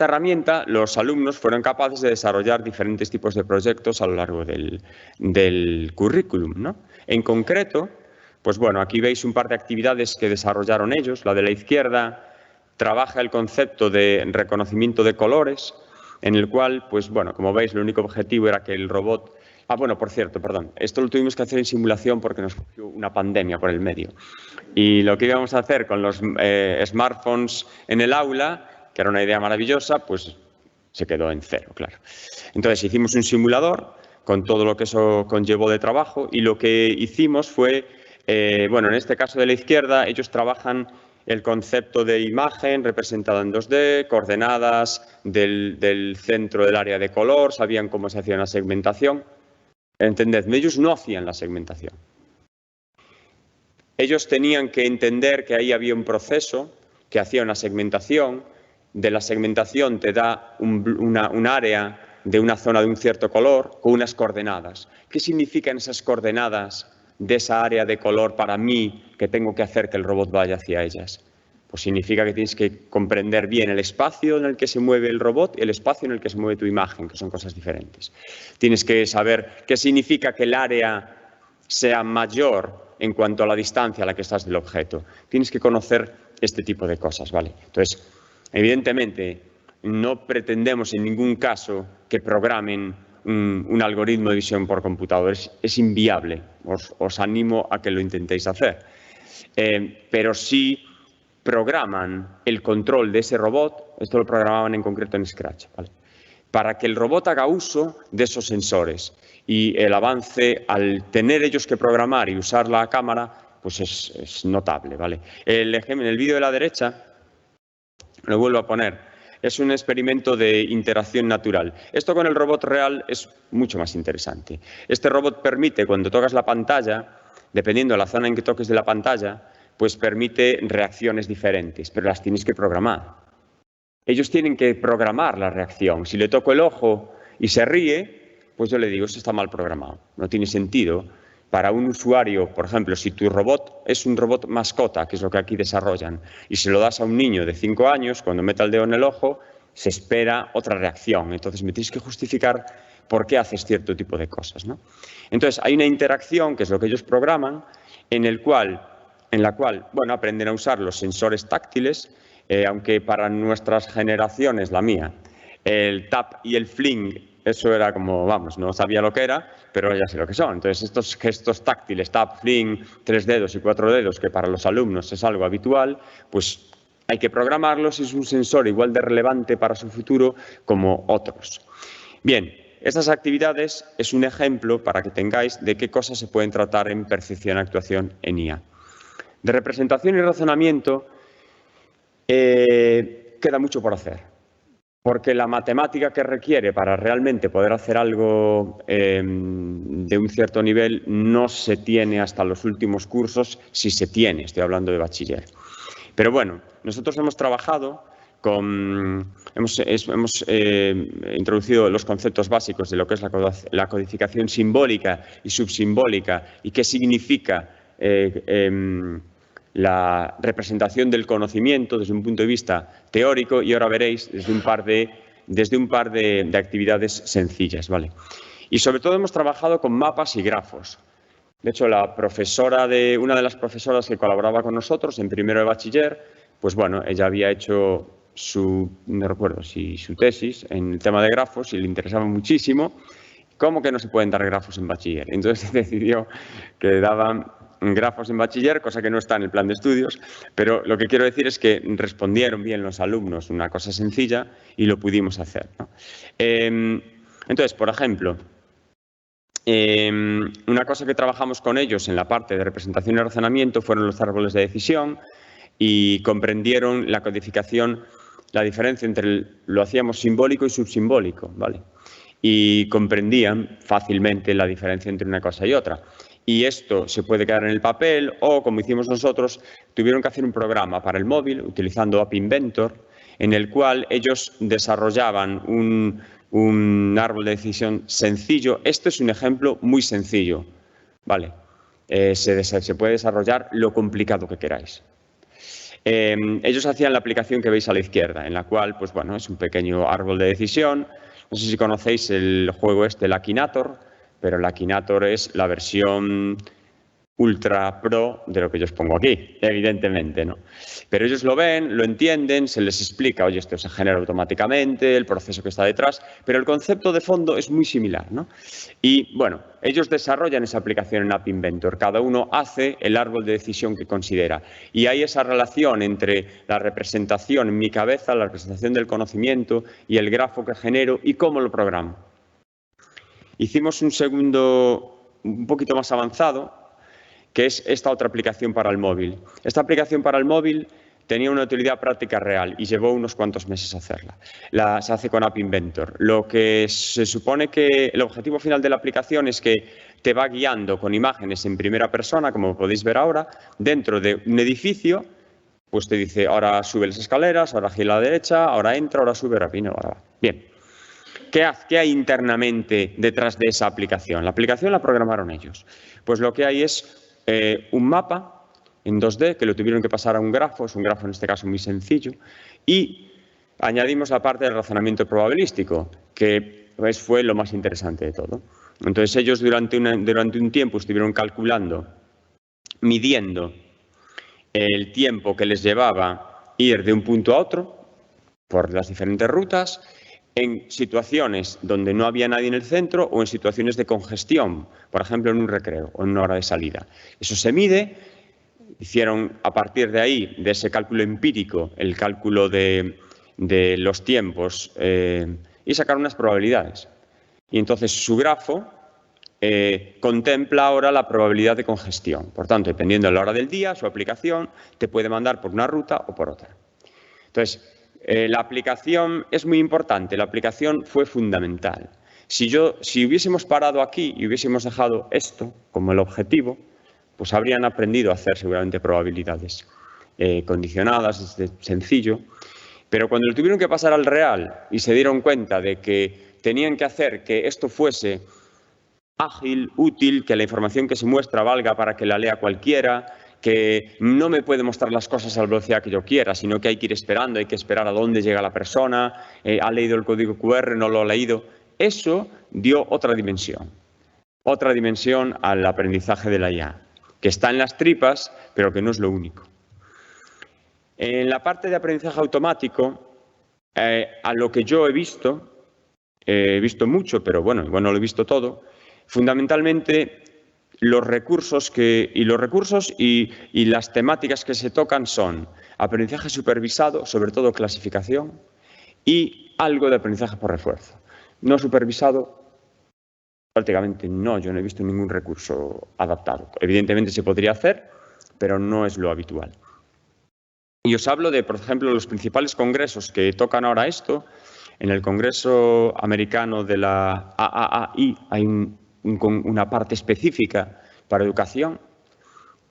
herramienta, los alumnos fueron capaces de desarrollar diferentes tipos de proyectos a lo largo del currículum, ¿no? En concreto, pues bueno, aquí veis un par de actividades que desarrollaron ellos. La de la izquierda trabaja el concepto de reconocimiento de colores, en el cual, pues bueno, como veis, el único objetivo era que el robot... Ah, bueno, por cierto, perdón, esto lo tuvimos que hacer en simulación porque nos cogió una pandemia por el medio. Y lo que íbamos a hacer con los smartphones en el aula, que era una idea maravillosa, pues se quedó en cero, claro. Entonces hicimos un simulador con todo lo que eso conllevó de trabajo y lo que hicimos fue, bueno, en este caso de la izquierda, ellos trabajan el concepto de imagen representada en 2D, coordenadas del centro del área de color, sabían cómo se hacía una segmentación. Entendedme, ellos no hacían la segmentación. Ellos tenían que entender que ahí había un proceso que hacía una segmentación. De la segmentación te da un área de una zona de un cierto color con unas coordenadas. ¿Qué significan esas coordenadas de esa área de color para mí que tengo que hacer que el robot vaya hacia ellas? Pues significa que tienes que comprender bien el espacio en el que se mueve el robot y el espacio en el que se mueve tu imagen, que son cosas diferentes. Tienes que saber qué significa que el área sea mayor en cuanto a la distancia a la que estás del objeto. Tienes que conocer este tipo de cosas, ¿vale? Entonces, evidentemente, no pretendemos en ningún caso que programen un algoritmo de visión por computador. Es inviable. Os animo a que lo intentéis hacer. Pero sí programan el control de ese robot, esto lo programaban en concreto en Scratch, ¿vale? Para que el robot haga uso de esos sensores. Y el avance, al tener ellos que programar y usar la cámara, pues es notable, ¿vale? El ejemplo, en el vídeo de la derecha, lo vuelvo a poner, es un experimento de interacción natural. Esto con el robot real es mucho más interesante. Este robot permite, cuando tocas la pantalla, dependiendo de la zona en que toques de la pantalla, pues permite reacciones diferentes, pero las tienes que programar. Ellos tienen que programar la reacción. Si le toco el ojo y se ríe, pues yo le digo, eso está mal programado. No tiene sentido. Para un usuario, por ejemplo, si tu robot es un robot mascota, que es lo que aquí desarrollan, y se lo das a un niño de 5 años, cuando meta el dedo en el ojo, se espera otra reacción. Entonces me tienes que justificar por qué haces cierto tipo de cosas, ¿no? Entonces hay una interacción, que es lo que ellos programan, en la cual, bueno, aprenden a usar los sensores táctiles, aunque para nuestras generaciones, la mía, el tap y el fling, eso era como, vamos, no sabía lo que era, pero ya sé lo que son. Entonces, estos gestos táctiles, tap, fling, 3 dedos y 4 dedos, que para los alumnos es algo habitual, pues hay que programarlos y es un sensor igual de relevante para su futuro como otros. Bien, estas actividades es un ejemplo para que tengáis de qué cosas se pueden tratar en percepción y actuación en IA. De representación y razonamiento queda mucho por hacer, porque la matemática que requiere para realmente poder hacer algo de un cierto nivel no se tiene hasta los últimos cursos, si se tiene, estoy hablando de bachiller. Pero bueno, nosotros hemos trabajado hemos introducido los conceptos básicos de lo que es la codificación simbólica y subsimbólica y qué significa la representación del conocimiento desde un punto de vista teórico y ahora veréis desde un par de actividades sencillas, ¿vale? Y sobre todo hemos trabajado con mapas y grafos. De hecho, una de las profesoras que colaboraba con nosotros en primero de bachiller, pues bueno, ella había hecho no recuerdo si su tesis en el tema de grafos y le interesaba muchísimo. ¿Cómo que no se pueden dar grafos en bachiller? Entonces decidió que daban grafos en bachiller, cosa que no está en el plan de estudios, pero lo que quiero decir es que respondieron bien los alumnos, una cosa sencilla, y lo pudimos hacer, ¿no? Entonces, por ejemplo, una cosa que trabajamos con ellos en la parte de representación y razonamiento fueron los árboles de decisión y comprendieron la codificación, la diferencia entre lo hacíamos simbólico y subsimbólico, ¿vale? Y comprendían fácilmente la diferencia entre una cosa y otra. Y esto se puede quedar en el papel o, como hicimos nosotros, tuvieron que hacer un programa para el móvil utilizando App Inventor, en el cual ellos desarrollaban un árbol de decisión sencillo. Esto es un ejemplo muy sencillo, ¿vale? Se puede desarrollar lo complicado que queráis. Ellos hacían la aplicación que veis a la izquierda, en la cual, pues bueno, es un pequeño árbol de decisión. No sé si conocéis el juego el Akinator, pero el Akinator es la versión ultra pro de lo que yo os pongo aquí, evidentemente, ¿no? Pero ellos lo ven, lo entienden, se les explica, oye, esto se genera automáticamente, el proceso que está detrás, pero el concepto de fondo es muy similar, ¿no? Y, bueno, ellos desarrollan esa aplicación en App Inventor, cada uno hace el árbol de decisión que considera, y hay esa relación entre la representación en mi cabeza, la representación del conocimiento y el grafo que genero y cómo lo programo. Hicimos un segundo, un poquito más avanzado, que es esta otra aplicación para el móvil. Esta aplicación para el móvil tenía una utilidad práctica real y llevó unos cuantos meses hacerla. Se hace con App Inventor. Lo que se supone que el objetivo final de la aplicación es que te va guiando con imágenes en primera persona, como podéis ver ahora, dentro de un edificio, pues te dice, ahora sube las escaleras, ahora gira a la derecha, ahora entra, ahora sube, rapino, ahora va. Bien. ¿Qué hay internamente detrás de esa aplicación? La aplicación la programaron ellos. Pues lo que hay es un mapa en 2D que lo tuvieron que pasar a un grafo, es un grafo en este caso muy sencillo, y añadimos la parte del razonamiento probabilístico, que pues, fue lo más interesante de todo. Entonces ellos durante un tiempo estuvieron calculando, midiendo el tiempo que les llevaba ir de un punto a otro por las diferentes rutas, en situaciones donde no había nadie en el centro o en situaciones de congestión, por ejemplo, en un recreo o en una hora de salida. Eso se mide, hicieron a partir de ahí, de ese cálculo empírico, el cálculo de los tiempos y sacaron unas probabilidades. Y entonces su grafo contempla ahora la probabilidad de congestión. Por tanto, dependiendo de la hora del día, su aplicación te puede mandar por una ruta o por otra. Entonces, la aplicación es muy importante, la aplicación fue fundamental. Si hubiésemos parado aquí y hubiésemos dejado esto como el objetivo, pues habrían aprendido a hacer seguramente probabilidades condicionadas, es sencillo. Pero cuando lo tuvieron que pasar al real y se dieron cuenta de que tenían que hacer que esto fuese ágil, útil, que la información que se muestra valga para que la lea cualquiera, que no me puede mostrar las cosas a la velocidad que yo quiera, sino que hay que ir esperando, hay que esperar a dónde llega la persona, ha leído el código QR, no lo ha leído. Eso dio otra dimensión al aprendizaje de la IA, que está en las tripas, pero que no es lo único. En la parte de aprendizaje automático, a lo que yo he visto mucho, pero bueno, igual no lo he visto todo, fundamentalmente los recursos y las temáticas que se tocan son aprendizaje supervisado, sobre todo clasificación, y algo de aprendizaje por refuerzo. No supervisado, prácticamente no, yo no he visto ningún recurso adaptado. Evidentemente se podría hacer, pero no es lo habitual. Y os hablo de, por ejemplo, los principales congresos que tocan ahora esto. En el Congreso Americano de la AAAI hay una parte específica para educación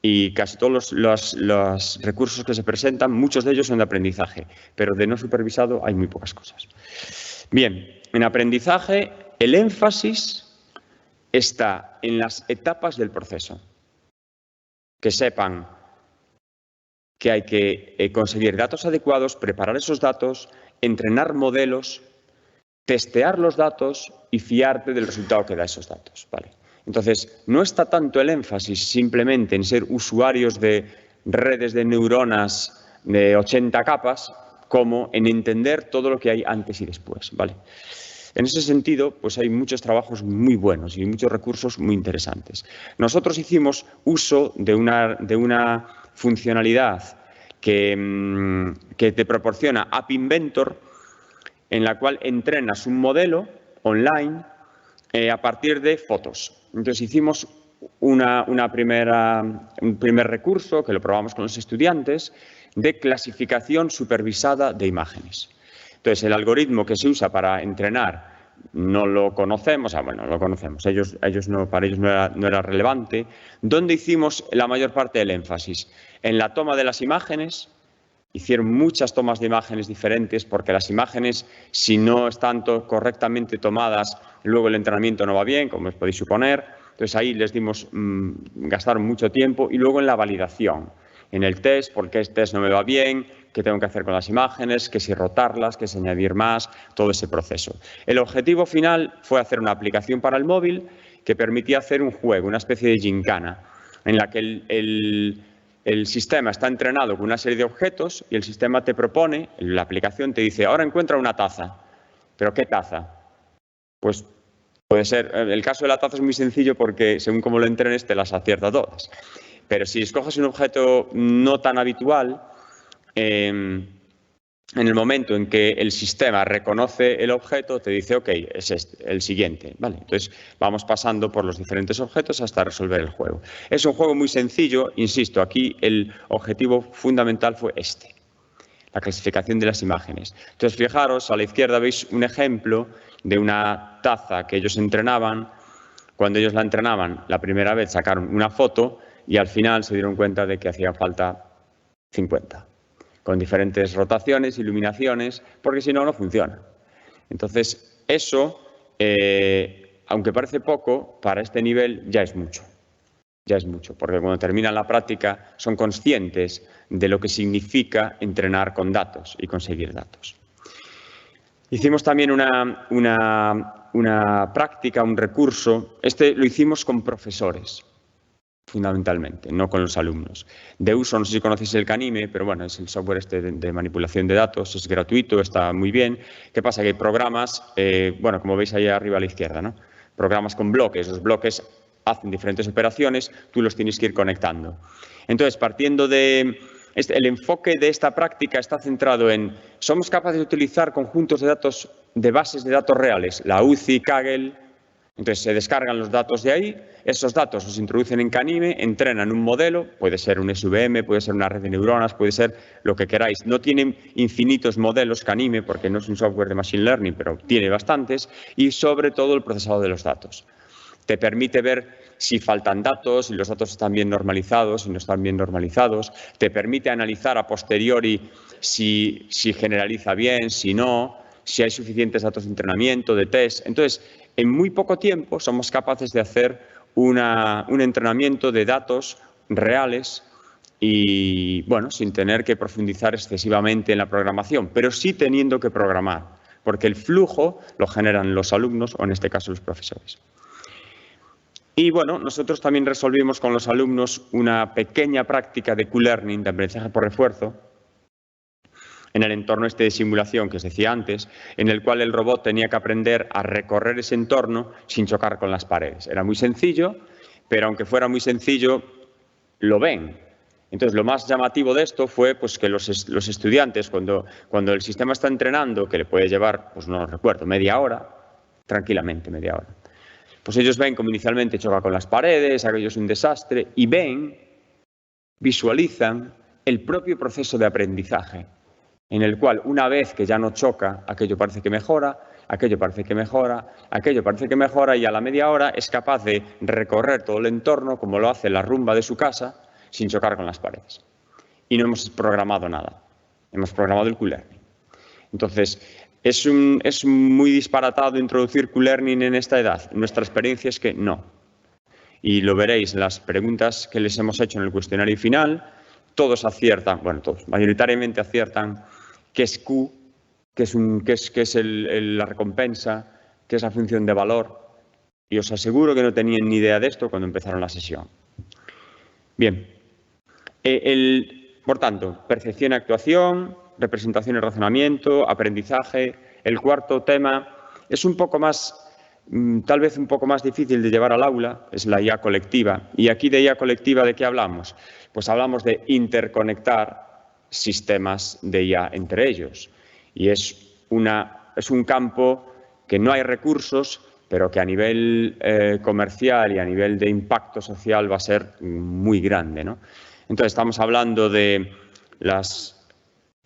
y casi todos los recursos que se presentan, muchos de ellos son de aprendizaje, pero de no supervisado hay muy pocas cosas. Bien, en aprendizaje el énfasis está en las etapas del proceso. Que sepan que hay que conseguir datos adecuados, preparar esos datos, entrenar modelos, testear los datos y fiarte del resultado que da esos datos, ¿vale? Entonces, no está tanto el énfasis simplemente en ser usuarios de redes de neuronas de 80 capas, como en entender todo lo que hay antes y después, ¿vale? En ese sentido, pues hay muchos trabajos muy buenos y muchos recursos muy interesantes. Nosotros hicimos uso de una funcionalidad que te proporciona App Inventor, en la cual entrenas un modelo online a partir de fotos. Entonces hicimos un primer recurso, que lo probamos con los estudiantes, de clasificación supervisada de imágenes. Entonces, el algoritmo que se usa para entrenar no lo conocemos, lo conocemos, para ellos no era relevante. ¿Dónde hicimos la mayor parte del énfasis? En la toma de las imágenes. Hicieron muchas tomas de imágenes diferentes porque las imágenes, si no están correctamente tomadas, luego el entrenamiento no va bien, como os podéis suponer. Entonces, ahí les dimos, gastaron mucho tiempo. Y luego en la validación, en el test, por qué este test no me va bien, qué tengo que hacer con las imágenes, que si rotarlas, que si añadir más, todo ese proceso. El objetivo final fue hacer una aplicación para el móvil que permitía hacer un juego, una especie de gincana, en la que el sistema está entrenado con una serie de objetos y el sistema te propone, la aplicación te dice, ahora encuentra una taza. ¿Pero qué taza? Pues puede ser, el caso de la taza es muy sencillo porque según cómo lo entrenes te las acierta todas. Pero si escoges un objeto no tan habitual, en el momento en que el sistema reconoce el objeto, te dice, ok, es este, el siguiente. ¿Vale? Entonces, vamos pasando por los diferentes objetos hasta resolver el juego. Es un juego muy sencillo, insisto, aquí el objetivo fundamental fue este, la clasificación de las imágenes. Entonces, fijaros, a la izquierda veis un ejemplo de una taza que ellos entrenaban. Cuando ellos la entrenaban, la primera vez sacaron una foto y al final se dieron cuenta de que hacía falta 50, con diferentes rotaciones, iluminaciones, porque si no, no funciona. Entonces, eso, aunque parece poco, para este nivel ya es mucho. Ya es mucho, porque cuando terminan la práctica son conscientes de lo que significa entrenar con datos y conseguir datos. Hicimos también una práctica, un recurso. Este lo hicimos con profesores, fundamentalmente, no con los alumnos. De uso, no sé si conocéis el Canime, pero bueno, es el software de manipulación de datos, es gratuito, está muy bien. ¿Qué pasa? Que hay programas, bueno, como veis ahí arriba a la izquierda, ¿no? Programas con bloques, los bloques hacen diferentes operaciones, tú los tienes que ir conectando. Entonces, partiendo de... el enfoque de esta práctica está centrado en, somos capaces de utilizar conjuntos de datos, de bases de datos reales, la UCI, Kaggle. Entonces, se descargan los datos de ahí, esos datos los introducen en Canime, entrenan un modelo, puede ser un SVM, puede ser una red de neuronas, puede ser lo que queráis. No tienen infinitos modelos Canime, porque no es un software de Machine Learning, pero tiene bastantes, y sobre todo el procesado de los datos. Te permite ver si faltan datos, si los datos están bien normalizados, si no están bien normalizados. Te permite analizar a posteriori si generaliza bien, si no, si hay suficientes datos de entrenamiento, de test. Entonces, en muy poco tiempo somos capaces de hacer un entrenamiento de datos reales y, bueno, sin tener que profundizar excesivamente en la programación, pero sí teniendo que programar, porque el flujo lo generan los alumnos o, en este caso, los profesores. Y, bueno, nosotros también resolvimos con los alumnos una pequeña práctica de Q-Learning, de aprendizaje por refuerzo, en el entorno de simulación que os decía antes, en el cual el robot tenía que aprender a recorrer ese entorno sin chocar con las paredes. Era muy sencillo, pero aunque fuera muy sencillo, lo ven. Entonces, lo más llamativo de esto fue pues, que los estudiantes, cuando el sistema está entrenando, que le puede llevar, pues no lo recuerdo, media hora, tranquilamente media hora, pues ellos ven como inicialmente choca con las paredes, aquello es un desastre, y visualizan el propio proceso de aprendizaje, en el cual una vez que ya no choca, aquello parece que mejora, aquello parece que mejora, aquello parece que mejora, y a la media hora es capaz de recorrer todo el entorno como lo hace la rumba de su casa sin chocar con las paredes. Y no hemos programado nada, hemos programado el Q-Learning. Entonces, es muy disparatado introducir Q-Learning en esta edad. Nuestra experiencia es que no. Y lo veréis en las preguntas que les hemos hecho en el cuestionario final. Todos aciertan, bueno, todos, mayoritariamente aciertan qué es Q, qué es la recompensa, qué es la función de valor. Y os aseguro que no tenían ni idea de esto cuando empezaron la sesión. Bien. Por tanto, percepción y actuación, representación y razonamiento, aprendizaje. El cuarto tema es un poco más, tal vez un poco más difícil de llevar al aula, es la IA colectiva. Y aquí de IA colectiva, ¿de qué hablamos? Pues hablamos de interconectar sistemas de IA entre ellos. Y es un campo que no hay recursos, pero que a nivel comercial y a nivel de impacto social va a ser muy grande, ¿no? Entonces, estamos hablando de las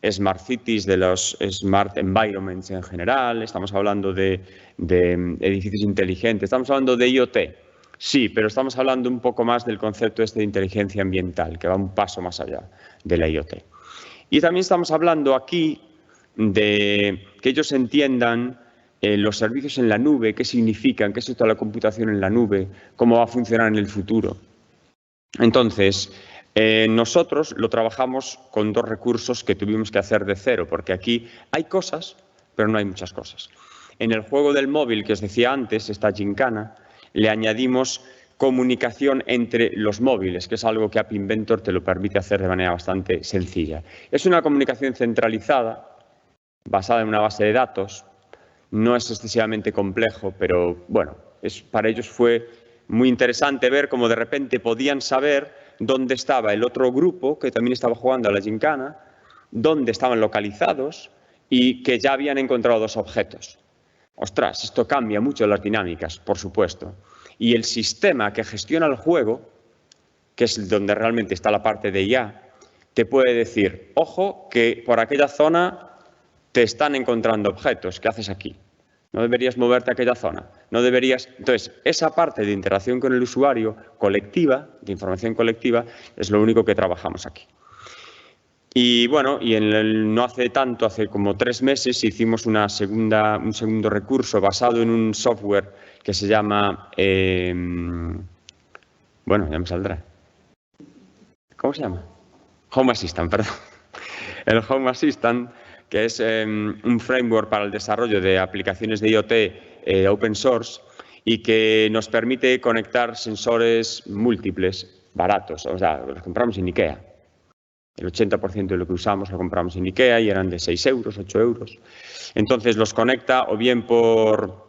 Smart Cities, de los Smart Environments en general, estamos hablando de edificios inteligentes, estamos hablando de IoT, sí, pero estamos hablando un poco más del concepto de inteligencia ambiental, que va un paso más allá de la IoT. Y también estamos hablando aquí de que ellos entiendan los servicios en la nube, qué significan, qué es esto de la computación en la nube, cómo va a funcionar en el futuro. Entonces, nosotros lo trabajamos con dos recursos que tuvimos que hacer de cero, porque aquí hay cosas, pero no hay muchas cosas. En el juego del móvil que os decía antes, esta gincana, le añadimos comunicación entre los móviles, que es algo que App Inventor te lo permite hacer de manera bastante sencilla. Es una comunicación centralizada, basada en una base de datos. No es excesivamente complejo, pero bueno, para ellos fue muy interesante ver cómo de repente podían saber dónde estaba el otro grupo que también estaba jugando a la gincana, dónde estaban localizados y que ya habían encontrado dos objetos. Ostras, esto cambia mucho las dinámicas, por supuesto. Y el sistema que gestiona el juego, que es donde realmente está la parte de IA, te puede decir, ojo, que por aquella zona te están encontrando objetos, ¿qué haces aquí? No deberías moverte a aquella zona, no deberías... Entonces, esa parte de interacción con el usuario colectiva, de información colectiva, es lo único que trabajamos aquí. Y bueno, no hace tanto, hace como 3 meses, hicimos un segundo recurso basado en un software que se llama... bueno, ya me saldrá. ¿Cómo se llama? Home Assistant, perdón. El Home Assistant, que es un framework para el desarrollo de aplicaciones de IoT open source y que nos permite conectar sensores múltiples, baratos. O sea, los compramos en IKEA. El 80% de lo que usamos lo compramos en IKEA y eran de 6 euros, 8 euros. Entonces los conecta o bien por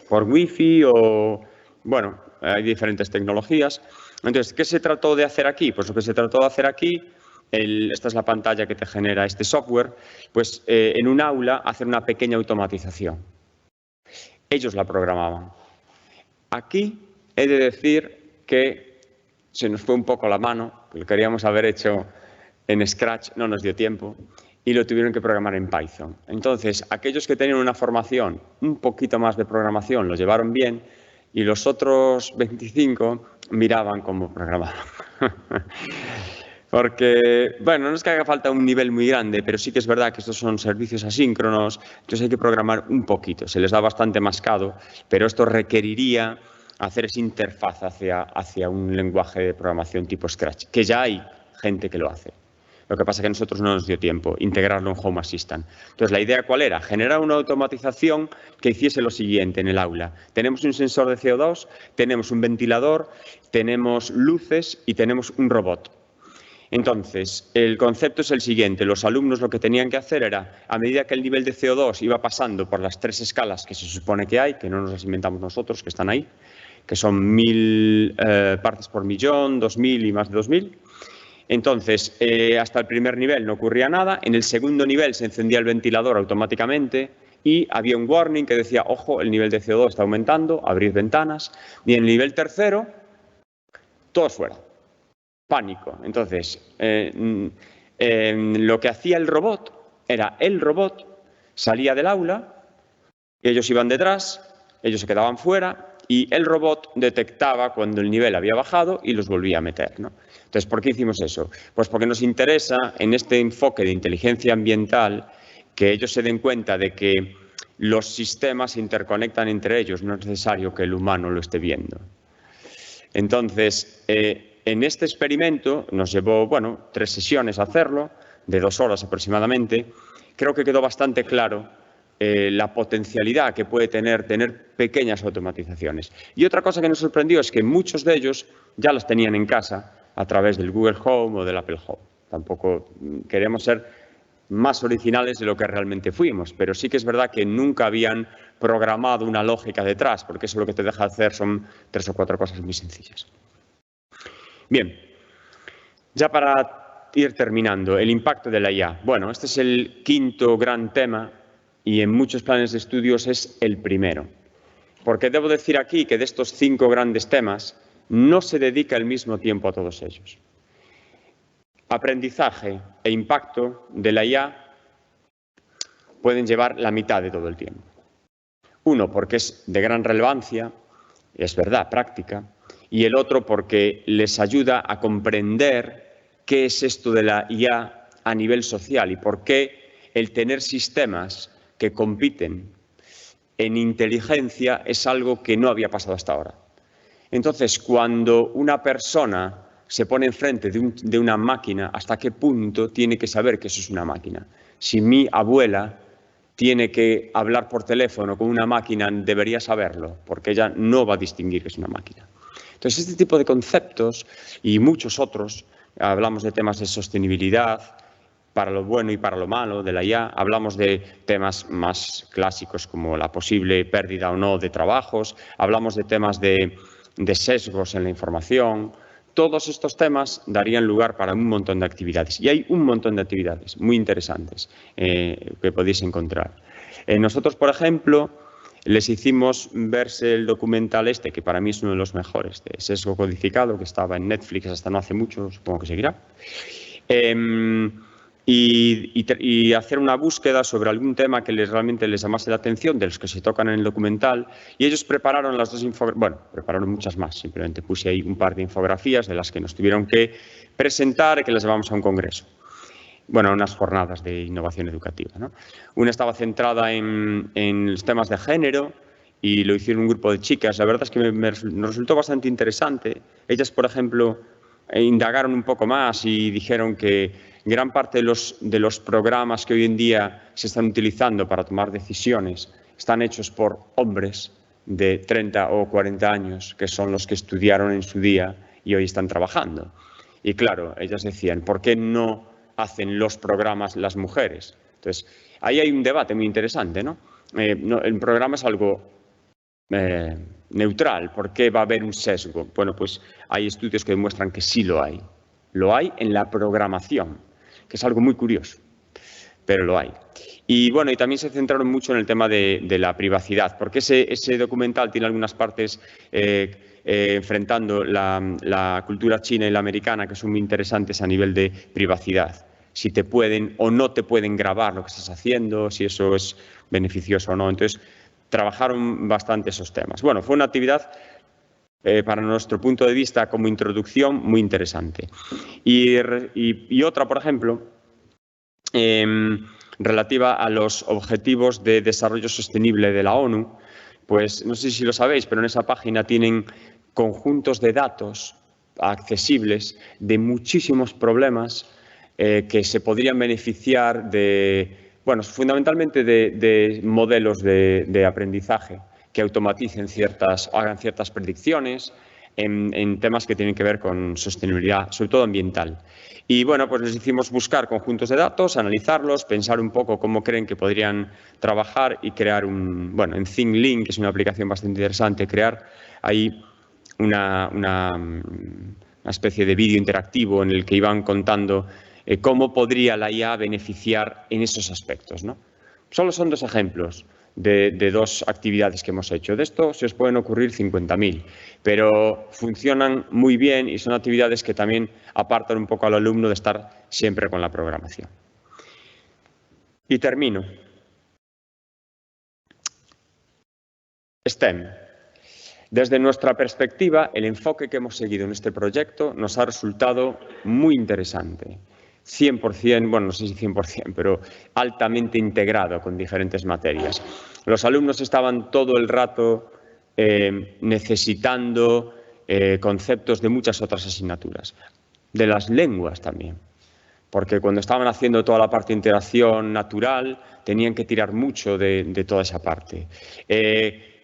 Wi-Fi o, bueno, hay diferentes tecnologías. Entonces, ¿qué se trató de hacer aquí? Pues lo que se trató de hacer aquí, esta es la pantalla que te genera este software, pues en un aula hacer una pequeña automatización. Ellos la programaban. Aquí he de decir que se nos fue un poco la mano, lo queríamos haber hecho en Scratch, no nos dio tiempo, y lo tuvieron que programar en Python. Entonces, aquellos que tenían una formación un poquito más de programación lo llevaron bien y los otros 25 miraban cómo programaban. Porque, bueno, no es que haga falta un nivel muy grande, pero sí que es verdad que estos son servicios asíncronos, entonces hay que programar un poquito. Se les da bastante mascado, pero esto requeriría hacer esa interfaz hacia un lenguaje de programación tipo Scratch, que ya hay gente que lo hace. Lo que pasa es que a nosotros no nos dio tiempo integrarlo en Home Assistant. Entonces, la idea ¿cuál era? Generar una automatización que hiciese lo siguiente en el aula. Tenemos un sensor de CO2, tenemos un ventilador, tenemos luces y tenemos un robot. Entonces, el concepto es el siguiente. Los alumnos lo que tenían que hacer era, a medida que el nivel de CO2 iba pasando por las 3 escalas que se supone que hay, que no nos las inventamos nosotros, que están ahí, que son 1000 partes por millón, 2000 y más de 2000. Entonces, hasta el primer nivel no ocurría nada. En el segundo nivel se encendía el ventilador automáticamente y había un warning que decía, ojo, el nivel de CO2 está aumentando, abrid ventanas. Y en el nivel tercero, todos fuera. Pánico. Entonces, lo que hacía el robot era, el robot salía del aula, ellos iban detrás, ellos se quedaban fuera y el robot detectaba cuando el nivel había bajado y los volvía a meter, ¿no? Entonces, ¿por qué hicimos eso? Pues porque nos interesa en este enfoque de inteligencia ambiental que ellos se den cuenta de que los sistemas se interconectan entre ellos, no es necesario que el humano lo esté viendo. Entonces, en este experimento nos llevó, bueno, 3 sesiones hacerlo, de 2 horas aproximadamente. Creo que quedó bastante claro la potencialidad que puede tener pequeñas automatizaciones. Y otra cosa que nos sorprendió es que muchos de ellos ya las tenían en casa a través del Google Home o del Apple Home. Tampoco queremos ser más originales de lo que realmente fuimos, pero sí que es verdad que nunca habían programado una lógica detrás, porque eso lo que te deja hacer son 3 o 4 cosas muy sencillas. Bien, ya para ir terminando, el impacto de la IA. Bueno, este es el quinto gran tema y en muchos planes de estudios es el primero. Porque debo decir aquí que de estos 5 grandes temas no se dedica el mismo tiempo a todos ellos. Aprendizaje e impacto de la IA pueden llevar la mitad de todo el tiempo. Uno, porque es de gran relevancia, es verdad, práctica, y el otro porque les ayuda a comprender qué es esto de la IA a nivel social y por qué el tener sistemas que compiten en inteligencia es algo que no había pasado hasta ahora. Entonces, cuando una persona se pone enfrente de una máquina, ¿hasta qué punto tiene que saber que eso es una máquina? Si mi abuela tiene que hablar por teléfono con una máquina, debería saberlo, porque ella no va a distinguir que es una máquina. Entonces, este tipo de conceptos y muchos otros, hablamos de temas de sostenibilidad, para lo bueno y para lo malo de la IA, hablamos de temas más clásicos como la posible pérdida o no de trabajos, hablamos de temas de sesgos en la información. Todos estos temas darían lugar para un montón de actividades. Y hay un montón de actividades muy interesantes que podéis encontrar. Nosotros, por ejemplo, les hicimos verse el documental este, que para mí es uno de los mejores, de sesgo codificado, que estaba en Netflix hasta no hace mucho, supongo que seguirá. Y hacer una búsqueda sobre algún tema que realmente les llamase la atención, de los que se tocan en el documental. Y ellos prepararon las 2 infografías, bueno, prepararon muchas más, simplemente puse ahí un par de infografías de las que nos tuvieron que presentar y que las llevamos a un congreso. Bueno, unas jornadas de innovación educativa, ¿no? Una estaba centrada en los temas de género y lo hicieron un grupo de chicas. La verdad es que nos resultó bastante interesante. Ellas, por ejemplo, indagaron un poco más y dijeron que gran parte de los programas que hoy en día se están utilizando para tomar decisiones están hechos por hombres de 30 o 40 años, que son los que estudiaron en su día y hoy están trabajando. Y claro, ellas decían, ¿por qué no hacen los programas las mujeres? Entonces, ahí hay un debate muy interesante, ¿no? El programa es algo neutral. ¿Por qué va a haber un sesgo? Bueno, pues hay estudios que demuestran que sí lo hay. Lo hay en la programación, que es algo muy curioso, pero lo hay. Y bueno, y también se centraron mucho en el tema de la privacidad, porque ese documental tiene algunas partes enfrentando la cultura china y la americana que son muy interesantes a nivel de privacidad. Si te pueden o no te pueden grabar lo que estás haciendo, si eso es beneficioso o no. Entonces, trabajaron bastante esos temas. Bueno, fue una actividad, para nuestro punto de vista, como introducción, muy interesante. Y otra, por ejemplo, relativa a los Objetivos de Desarrollo Sostenible de la ONU, pues no sé si lo sabéis, pero en esa página tienen conjuntos de datos accesibles de muchísimos problemas que se podrían beneficiar bueno, fundamentalmente de modelos de aprendizaje que automaticen hagan ciertas predicciones en temas que tienen que ver con sostenibilidad, sobre todo ambiental. Y bueno, pues les hicimos buscar conjuntos de datos, analizarlos, pensar un poco cómo creen que podrían trabajar y crear bueno, en ThinkLink, que es una aplicación bastante interesante, crear ahí una especie de vídeo interactivo en el que iban contando cómo podría la IA beneficiar en esos aspectos, ¿no? Solo son 2 ejemplos de 2 actividades que hemos hecho. De esto se os pueden ocurrir 50.000, pero funcionan muy bien y son actividades que también apartan un poco al alumno de estar siempre con la programación. Y termino. STEM. Desde nuestra perspectiva, el enfoque que hemos seguido en este proyecto nos ha resultado muy interesante. 100%, bueno, no sé si 100%, pero altamente integrado con diferentes materias. Los alumnos estaban todo el rato necesitando conceptos de muchas otras asignaturas, de las lenguas también, porque cuando estaban haciendo toda la parte de interacción natural tenían que tirar mucho de toda esa parte.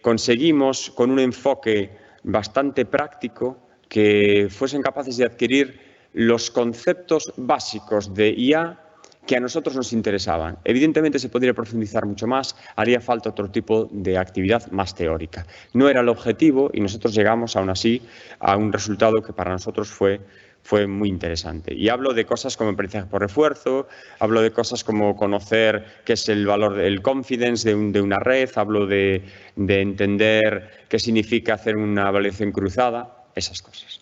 Conseguimos, con un enfoque bastante práctico, que fuesen capaces de adquirir los conceptos básicos de IA que a nosotros nos interesaban. Evidentemente se podría profundizar mucho más, haría falta otro tipo de actividad más teórica. No era el objetivo y nosotros llegamos aún así a un resultado que para nosotros fue muy interesante. Y hablo de cosas como aprendizaje por refuerzo, hablo de cosas como conocer qué es el valor del confidence de una red, hablo de entender qué significa hacer una evaluación cruzada, esas cosas.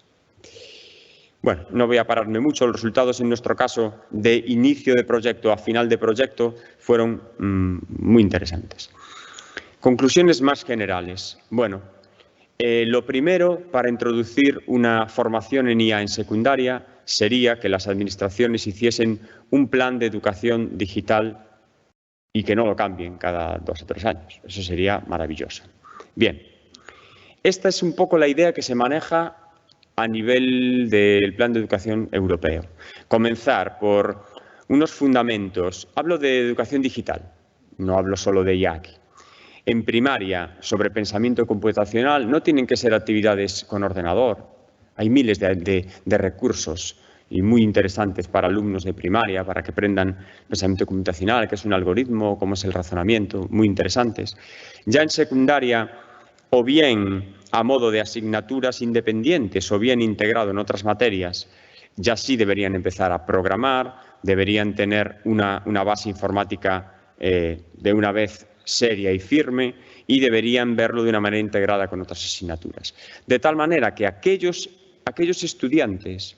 Bueno, no voy a pararme mucho. Los resultados en nuestro caso de inicio de proyecto a final de proyecto fueron muy interesantes. Conclusiones más generales. Bueno, lo primero para introducir una formación en IA en secundaria sería que las administraciones hiciesen un plan de educación digital y que no lo cambien cada 2 o 3 años. Eso sería maravilloso. Bien, esta es un poco la idea que se maneja a nivel del Plan de Educación Europeo. Comenzar por unos fundamentos. Hablo de educación digital, no hablo solo de IA aquí. En primaria, sobre pensamiento computacional, no tienen que ser actividades con ordenador. Hay miles de recursos y muy interesantes para alumnos de primaria, para que aprendan pensamiento computacional, qué es un algoritmo, cómo es el razonamiento, muy interesantes. Ya en secundaria, o bien a modo de asignaturas independientes o bien integrado en otras materias, ya sí deberían empezar a programar, deberían tener una base informática de una vez seria y firme y deberían verlo de una manera integrada con otras asignaturas. De tal manera que aquellos estudiantes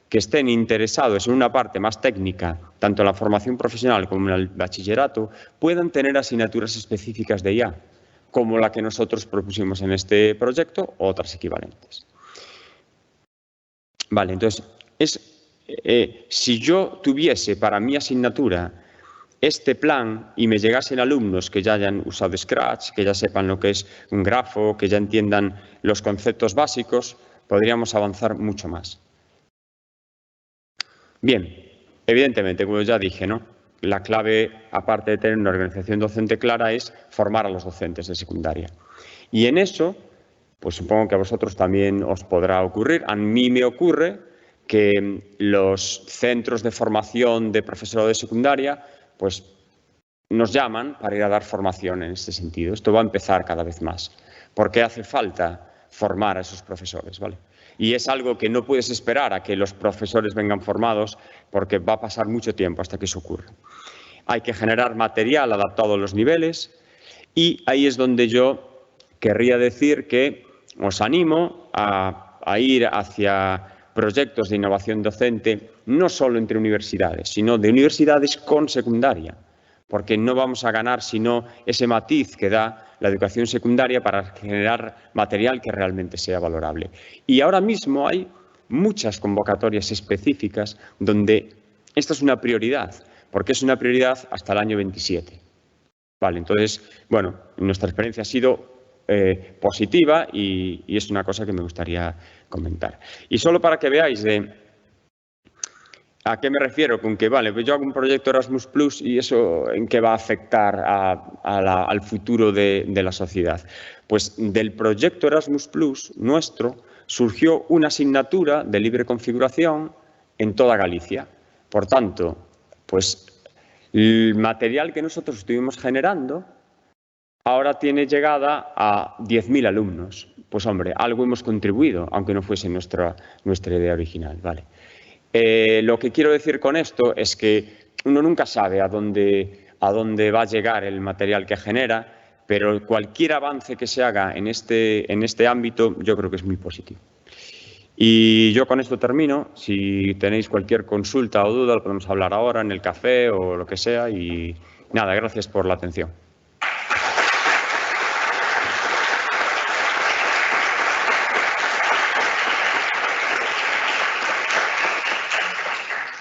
que estén interesados en una parte más técnica, tanto en la formación profesional como en el bachillerato, puedan tener asignaturas específicas de IA, como la que nosotros propusimos en este proyecto o otras equivalentes. Vale, entonces, si yo tuviese para mi asignatura este plan y me llegasen alumnos que ya hayan usado Scratch, que ya sepan lo que es un grafo, que ya entiendan los conceptos básicos, podríamos avanzar mucho más. Bien, evidentemente, como ya dije, ¿no? La clave, aparte de tener una organización docente clara, es formar a los docentes de secundaria. Y en eso, pues supongo que a vosotros también os podrá ocurrir. A mí me ocurre que los centros de formación de profesorado de secundaria, pues nos llaman para ir a dar formación en este sentido. Esto va a empezar cada vez más, porque hace falta formar a esos profesores, ¿vale? Y es algo que no puedes esperar a que los profesores vengan formados porque va a pasar mucho tiempo hasta que eso ocurra. Hay que generar material adaptado a los niveles y ahí es donde yo querría decir que os animo a ir hacia proyectos de innovación docente no solo entre universidades, sino de universidades con secundaria, porque no vamos a ganar sino ese matiz que da la educación secundaria para generar material que realmente sea valorable. Y ahora mismo hay muchas convocatorias específicas donde esta es una prioridad, porque es una prioridad hasta el año 27. Vale, entonces, bueno, nuestra experiencia ha sido positiva y es una cosa que me gustaría comentar. Y solo para que veáis ¿a qué me refiero? Con que, vale, pues yo hago un proyecto Erasmus Plus y eso en qué va a afectar al futuro de la sociedad. Pues del proyecto Erasmus Plus nuestro surgió una asignatura de libre configuración en toda Galicia. Por tanto, pues el material que nosotros estuvimos generando ahora tiene llegada a 10.000 alumnos. Pues hombre, algo hemos contribuido, aunque no fuese nuestra idea original, ¿vale? Lo que quiero decir con esto es que uno nunca sabe a dónde va a llegar el material que genera, pero cualquier avance que se haga en este ámbito yo creo que es muy positivo. Y yo con esto termino. Si tenéis cualquier consulta o duda, lo podemos hablar ahora en el café o lo que sea. Y nada, gracias por la atención.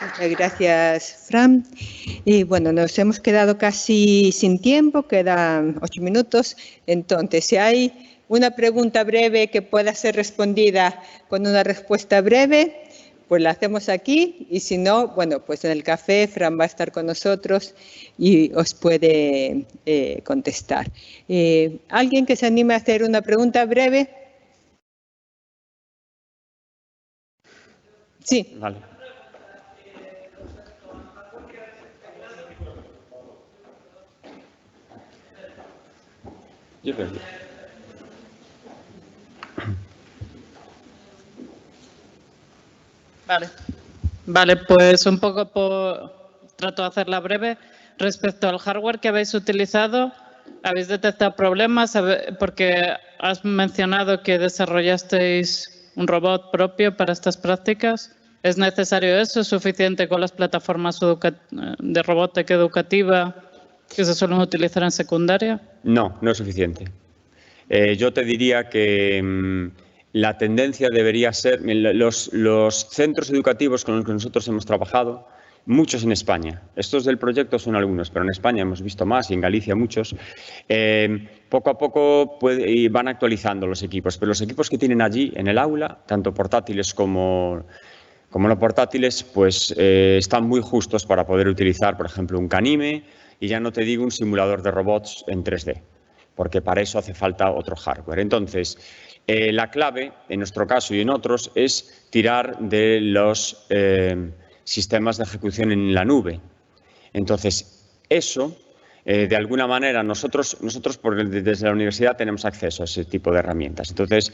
Muchas gracias, Fran. Y bueno, nos hemos quedado casi sin tiempo, quedan 8 minutos. Entonces, si hay una pregunta breve que pueda ser respondida con una respuesta breve, pues la hacemos aquí. Y si no, bueno, pues en el café Fran va a estar con nosotros y os puede contestar. ¿Alguien que se anime a hacer una pregunta breve? Sí. Vale. Yo creo que... Vale, pues un poco trato de hacerla breve. Respecto al hardware que habéis utilizado, ¿habéis detectado problemas? Porque has mencionado que desarrollasteis un robot propio para estas prácticas. ¿Es necesario eso? ¿Es suficiente con las plataformas de robótica educativa que se suelen utilizar en secundaria? No, no es suficiente. Yo te diría que la tendencia debería ser, los centros educativos con los que nosotros hemos trabajado, muchos en España, estos del proyecto son algunos, pero en España hemos visto más y en Galicia muchos, poco a poco van actualizando los equipos, pero los equipos que tienen allí en el aula, tanto portátiles como no portátiles, pues están muy justos para poder utilizar, por ejemplo, un Canime y ya no te digo un simulador de robots en 3D, porque para eso hace falta otro hardware. Entonces, la clave, en nuestro caso y en otros, es tirar de los sistemas de ejecución en la nube. Entonces, eso, de alguna manera, nosotros desde la universidad tenemos acceso a ese tipo de herramientas. Entonces,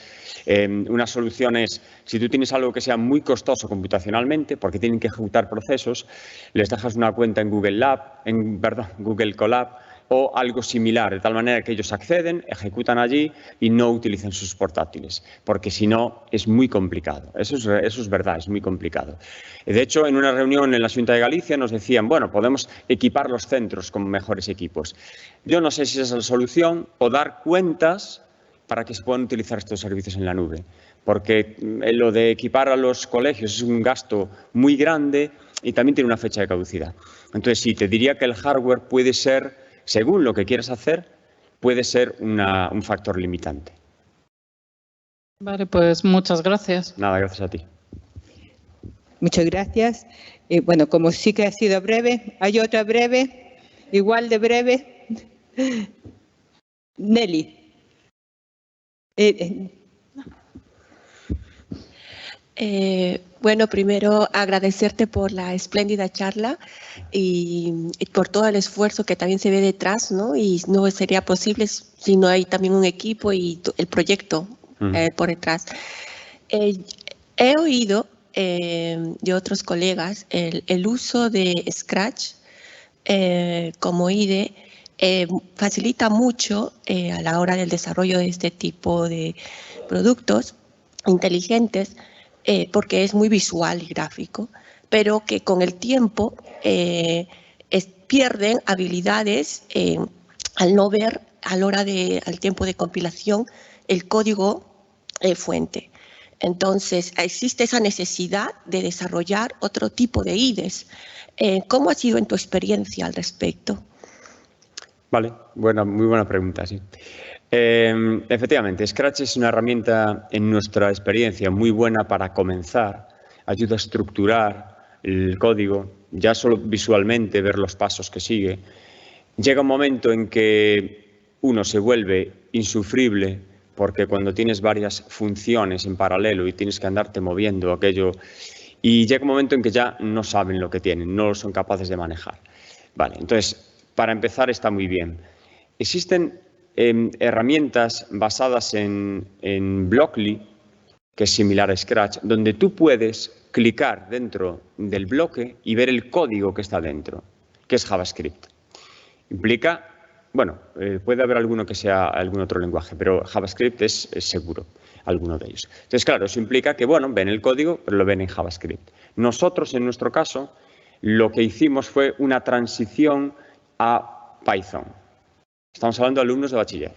una solución es, si tú tienes algo que sea muy costoso computacionalmente, porque tienen que ejecutar procesos, les dejas una cuenta en Google Colab, o algo similar, de tal manera que ellos acceden, ejecutan allí y no utilicen sus portátiles, porque si no es muy complicado. Eso es verdad, es muy complicado. De hecho, en una reunión en la Xunta de Galicia nos decían, bueno, podemos equipar los centros con mejores equipos. Yo no sé si esa es la solución o dar cuentas para que se puedan utilizar estos servicios en la nube, porque lo de equipar a los colegios es un gasto muy grande y también tiene una fecha de caducidad. Entonces, sí, te diría que el hardware puede ser, según lo que quieras hacer, puede ser un factor limitante. Vale, pues muchas gracias. Nada, gracias a ti. Muchas gracias. Bueno, como sí que ha sido breve, hay otra breve, igual de breve. Nelly. Bueno, primero agradecerte por la espléndida charla y por todo el esfuerzo que también se ve detrás, ¿no? Y no sería posible si no hay también un equipo y el proyecto por detrás. He oído de otros colegas el uso de Scratch como IDE facilita mucho a la hora del desarrollo de este tipo de productos inteligentes, porque es muy visual y gráfico, pero que con el tiempo pierden habilidades al no ver al tiempo de compilación el código fuente. Entonces, existe esa necesidad de desarrollar otro tipo de IDEs. ¿Cómo ha sido en tu experiencia al respecto? Vale, muy buena pregunta, sí. Efectivamente, Scratch es una herramienta, en nuestra experiencia, muy buena para comenzar. Ayuda a estructurar el código, ya solo visualmente ver los pasos que sigue. Llega un momento en que uno se vuelve insufrible, porque cuando tienes varias funciones en paralelo y tienes que andarte moviendo aquello, y llega un momento en que ya no saben lo que tienen, no lo son capaces de manejar. Vale, entonces, para empezar está muy bien. Existen herramientas basadas en Blockly, que es similar a Scratch, donde tú puedes clicar dentro del bloque y ver el código que está dentro, que es JavaScript. Implica, bueno, puede haber alguno que sea algún otro lenguaje, pero JavaScript es seguro, alguno de ellos. Entonces, claro, eso implica que, bueno, ven el código, pero lo ven en JavaScript. Nosotros, en nuestro caso, lo que hicimos fue una transición a Python. Estamos hablando de alumnos de bachiller.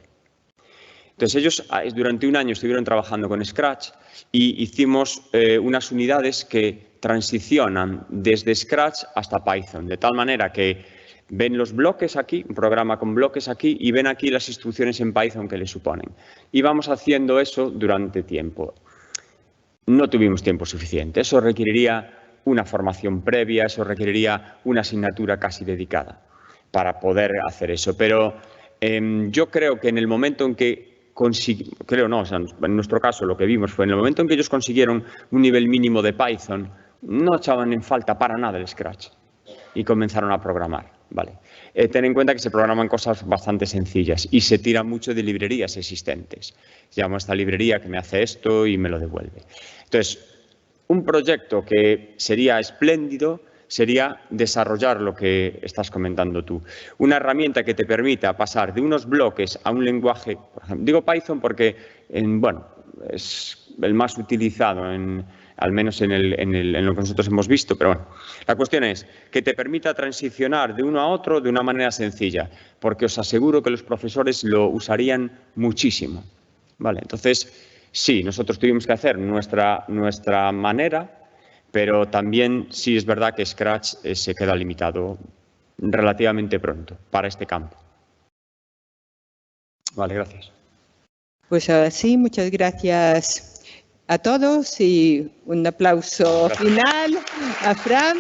Entonces, ellos durante un año estuvieron trabajando con Scratch y hicimos unas unidades que transicionan desde Scratch hasta Python, de tal manera que ven los bloques aquí, un programa con bloques aquí, y ven aquí las instrucciones en Python que le suponen. Y vamos haciendo eso durante tiempo. No tuvimos tiempo suficiente. Eso requeriría una formación previa, eso requeriría una asignatura casi dedicada para poder hacer eso. Pero yo creo que en el momento en que en nuestro caso lo que vimos fue en el momento en que ellos consiguieron un nivel mínimo de Python, no echaban en falta para nada el Scratch y comenzaron a programar. Vale. Ten en cuenta que se programan cosas bastante sencillas y se tira mucho de librerías existentes. Llamo a esta librería que me hace esto y me lo devuelve. Entonces, un proyecto que sería espléndido sería desarrollar lo que estás comentando tú. Una herramienta que te permita pasar de unos bloques a un lenguaje, por ejemplo, digo Python porque, bueno, es el más utilizado, al menos en lo que nosotros hemos visto, pero bueno, la cuestión es que te permita transicionar de uno a otro de una manera sencilla, porque os aseguro que los profesores lo usarían muchísimo. Vale, entonces, sí, nosotros tuvimos que hacer nuestra manera, pero también sí es verdad que Scratch se queda limitado relativamente pronto para este campo. Vale, gracias. Pues ahora sí, muchas gracias a todos y un aplauso final a Fran.